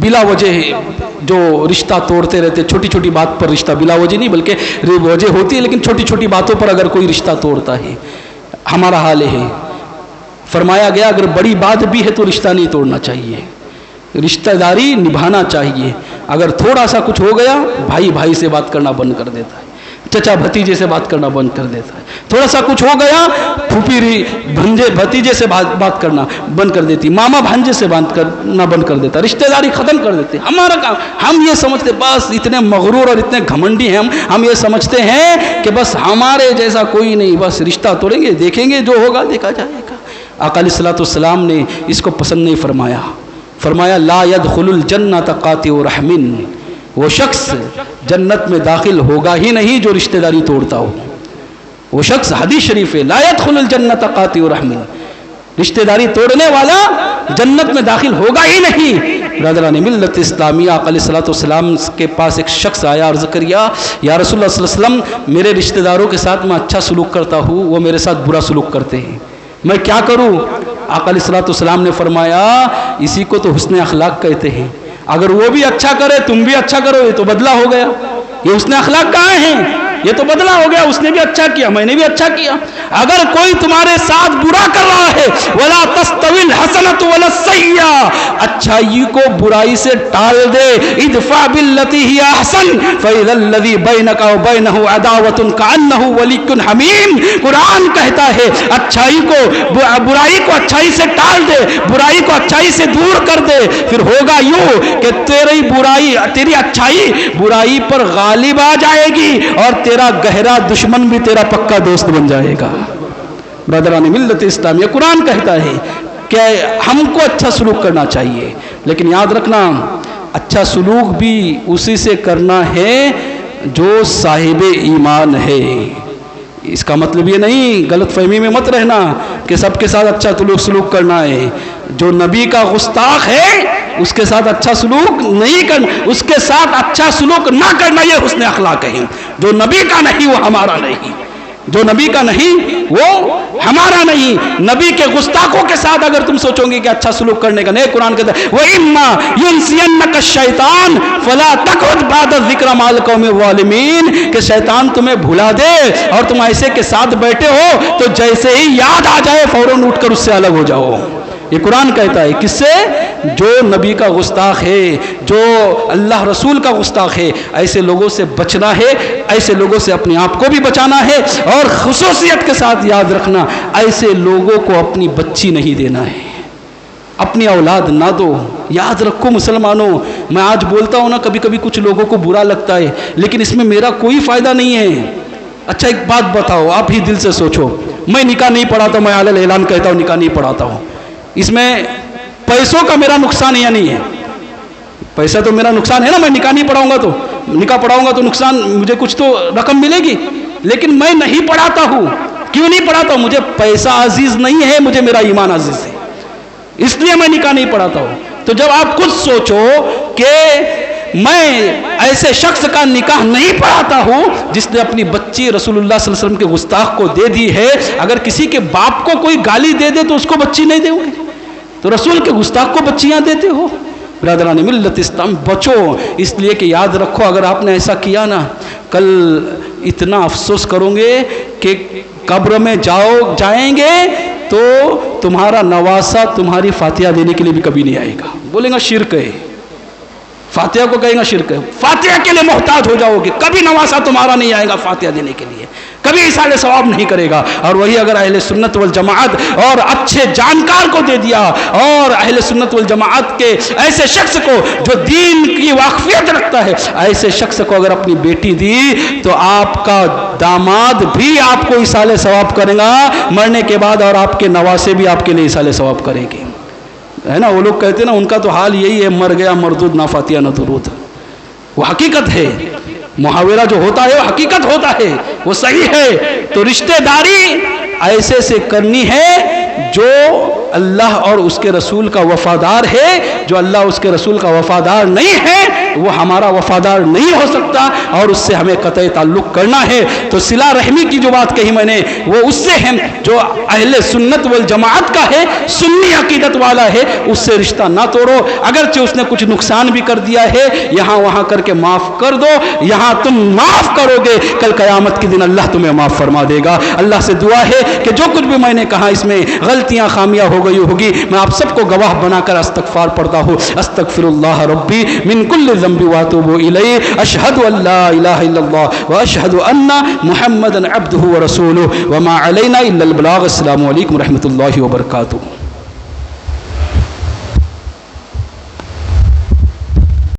بلا وجہ جو رشتہ توڑتے رہتے، چھوٹی چھوٹی بات پر رشتہ، بلا وجہ نہیں بلکہ وجہ ہوتی ہے لیکن چھوٹی چھوٹی باتوں پر اگر کوئی رشتہ توڑتا ہے، ہمارا حال ہے۔ فرمایا گیا اگر بڑی بات بھی ہے تو رشتہ نہیں توڑنا چاہیے، رشتہ داری نبھانا چاہیے۔ اگر تھوڑا سا کچھ ہو گیا، بھائی بھائی سے بات کرنا بند کر دیتا ہے، چچا بھتیجے سے بات کرنا بند کر دیتا ہے، تھوڑا سا کچھ ہو گیا پھوپھی بھنجے بھتیجے سے بات کرنا بند کر دیتی، ماما بھانجے سے بات کرنا بند کر دیتا، رشتہ داری ختم کر دیتے۔ ہمارا کام، ہم یہ سمجھتے بس اتنے مغرور اور اتنے گھمنڈی ہیں ہم یہ سمجھتے ہیں کہ بس ہمارے جیسا کوئی نہیں، بس رشتہ توڑیں گے، دیکھیں گے جو ہوگا دیکھا جائے گا۔ آقا علیہ الصلوۃ والسلام نے اس کو پسند نہیں فرمایا، فرمایا لا يدخل الجنۃ قاطع رحم، وہ شخص جنت میں داخل ہوگا ہی نہیں جو رشتہ داری توڑتا ہو، وہ شخص، حدیث شریف ہے لا يدخل الجنۃ قاطع رحم، رشتہ داری توڑنے والا جنت میں داخل ہوگا ہی نہیں۔ برادران ملت اسلامیہ، آقا علیہ الصلوۃ والسلام کے پاس ایک شخص آیا، عرض کیا یا رسول اللہ صلی اللہ علیہ وسلم میرے رشتہ داروں کے ساتھ میں اچھا سلوک کرتا ہوں، وہ میرے ساتھ برا سلوک کرتے ہیں، میں کیا کروں؟ آقا علیہ الصلوۃ والسلام نے فرمایا اسی کو تو حسن اخلاق کہتے ہیں، اگر وہ بھی اچھا کرے تم بھی اچھا کرو، یہ تو بدلہ ہو گیا۔ یہ حسن اخلاق کہاں ہیں؟ یہ تو بدلہ ہو گیا، اس نے بھی اچھا کیا میں نے بھی اچھا کیا۔ اگر کوئی تمہارے ساتھ برا کر رہا ہے ولا تستوی الحسنۃ ولا السیئۃ، اچھائی کو برائی سے ٹال دے، ادفع باللتی ہی احسن فاذا الذی بینک وبینہ عداوۃ کانہ ولی حمیم۔ قرآن کہتا ہے اچھائی کو، برائی کو اچھائی سے ٹال دے، برائی کو اچھائی سے دور کر دے، پھر ہوگا یوں کہ تیری برائی، تیری اچھائی برائی پر غالب آ جائے گی اور تیرا گہرا دشمن بھی تیرا پکا دوست بن جائے گا۔ برادران ملت اسلامیہ، قرآن کہتا ہے کہ ہم کو اچھا سلوک کرنا چاہیے، لیکن یاد رکھنا اچھا سلوک بھی اسی سے کرنا ہے جو صاحب ایمان ہے۔ اس کا مطلب یہ نہیں، غلط فہمی میں مت رہنا کہ سب کے ساتھ اچھا سلوک کرنا ہے۔ جو نبی کا گستاخ ہے اس کے ساتھ اچھا سلوک نہیں کرنا، اس کے ساتھ اچھا سلوک نہ کرنا، یہ حسن اخلاق ہے۔ جو نبی کا نہیں وہ ہمارا نہیں، جو نبی کا نہیں وہ ہمارا نہیں۔ نبی کے گستاخوں کے ساتھ اگر تم سوچو گے کہ اچھا سلوک کرنے کا نہیں، قرآن کہتا ہے وَإِمَّا يُنْسِيَنَّكَ الشَّيْطَانُ فَلَا تَقْعُدْ بَعْدَ الذِّكْرِ مَعَ الْقَوْمِ الظَّالِمِينَ، کہ شیطان تمہیں بھلا دے اور تم ایسے کے ساتھ بیٹھے ہو تو جیسے ہی یاد آ جائے فوراً اٹھ کر اس سے الگ ہو جاؤ۔ یہ قرآن کہتا ہے کس سے؟ جو نبی کا گستاخ ہے، جو اللہ رسول کا گستاخ ہے، ایسے لوگوں سے بچنا ہے، ایسے لوگوں سے اپنے آپ کو بھی بچانا ہے، اور خصوصیت کے ساتھ یاد رکھنا ایسے لوگوں کو اپنی بچی نہیں دینا ہے، اپنی اولاد نہ دو۔ یاد رکھو مسلمانوں، میں آج بولتا ہوں نا کبھی کبھی کچھ لوگوں کو برا لگتا ہے لیکن اس میں میرا کوئی فائدہ نہیں ہے۔ اچھا ایک بات بتاؤ، آپ ہی دل سے سوچو، میں نکاح نہیں پڑھاتا، میں اعلان اعلان کہتا ہوں نکاح نہیں پڑھاتا ہوں، اس میں پیسوں کا میرا نقصان یا نہیں ہے؟ پیسہ تو میرا نقصان ہے نا، میں نکاح نہیں پڑھاؤں گا تو، نکاح پڑھاؤں گا تو نقصان، مجھے کچھ تو رقم ملے گی، لیکن میں نہیں پڑھاتا ہوں۔ کیوں نہیں پڑھاتا ہوں؟ مجھے پیسہ عزیز نہیں ہے، مجھے میرا ایمان عزیز ہے، اس لیے میں نکاح نہیں پڑھاتا ہوں۔ تو جب آپ خود سوچو کہ میں ایسے شخص کا نکاح نہیں پڑھاتا ہوں جس نے اپنی بچی رسول اللہ صلی اللہ علیہ وسلم کے گستاخ کو دے دی ہے، اگر کسی کے باپ کو کوئی گالی دے دے تو اس کو بچی نہیں دے گے، تو رسول کے گستاخ کو بچیاں دیتے ہو۔ برادران ملت اسلام، بچو، اس لیے کہ یاد رکھو اگر آپ نے ایسا کیا نا، کل اتنا افسوس کرو گے کہ قبر میں جائیں گے تو تمہارا نواسا تمہاری فاتحہ دینے کے لیے بھی کبھی نہیں آئے گا، بولیں گا شرک ہے، فاتحہ کو کہیں گا شرک ہے، فاتحہ کے لیے محتاج ہو جاؤ گے، کبھی نواسا تمہارا نہیں آئے گا فاتحہ دینے کے لیے، کبھی ایصال ثواب نہیں کرے گا۔ اور وہی اگر اہل سنت والجماعت اور اچھے جانکار کو دے دیا، اور اہل سنت والجماعت کے ایسے شخص کو جو دین کی واقفیت رکھتا ہے، ایسے شخص کو اگر اپنی بیٹی دی تو آپ کا داماد بھی آپ کو ایصال ثواب کرے گا مرنے کے بعد، اور آپ کے نواسے بھی آپ کے لیے ایصال ثواب کریں گے، ہے نا؟ وہ لوگ کہتے ہیں نا ان کا تو حال یہی ہے، مر گیا مردود، نہ فاتحہ نہ درود۔ وہ حقیقت ہے، محاورہ جو ہوتا ہے وہ حقیقت ہوتا ہے، وہ صحیح ہے۔ تو رشتہ داری ایسے سے کرنی ہے جو اللہ اور اس کے رسول کا وفادار ہے، جو اللہ اس کے رسول کا وفادار نہیں ہے وہ ہمارا وفادار نہیں ہو سکتا اور اس سے ہمیں قطع تعلق کرنا ہے۔ تو صلہ رحمی کی جو بات کہی میں نے وہ اس سے ہے جو اہل سنت والجماعت کا ہے، سنی عقیدت والا ہے، اس سے رشتہ نہ توڑو، اگرچہ اس نے کچھ نقصان بھی کر دیا ہے یہاں وہاں کر کے معاف کر دو، یہاں تم معاف کرو گے کل قیامت کے دن اللہ تمہیں معاف فرما دے گا۔ اللہ سے دعا ہے کہ جو کچھ بھی میں نے کہا اس میں غلطیاں خامیاں ہو گئی ہوگی، میں آپ سب کو گواہ بنا کر استغفار پڑھتا ہوں۔ استغفر اللہ ربی من کل ذنب واتوب الیہ، اشہد ان لا الہ الا اللہ واشہد ان محمدا عبدہ ورسولہ وما علینا الا البلاغ۔ السلام علیکم ورحمۃ اللہ وبرکاتہ۔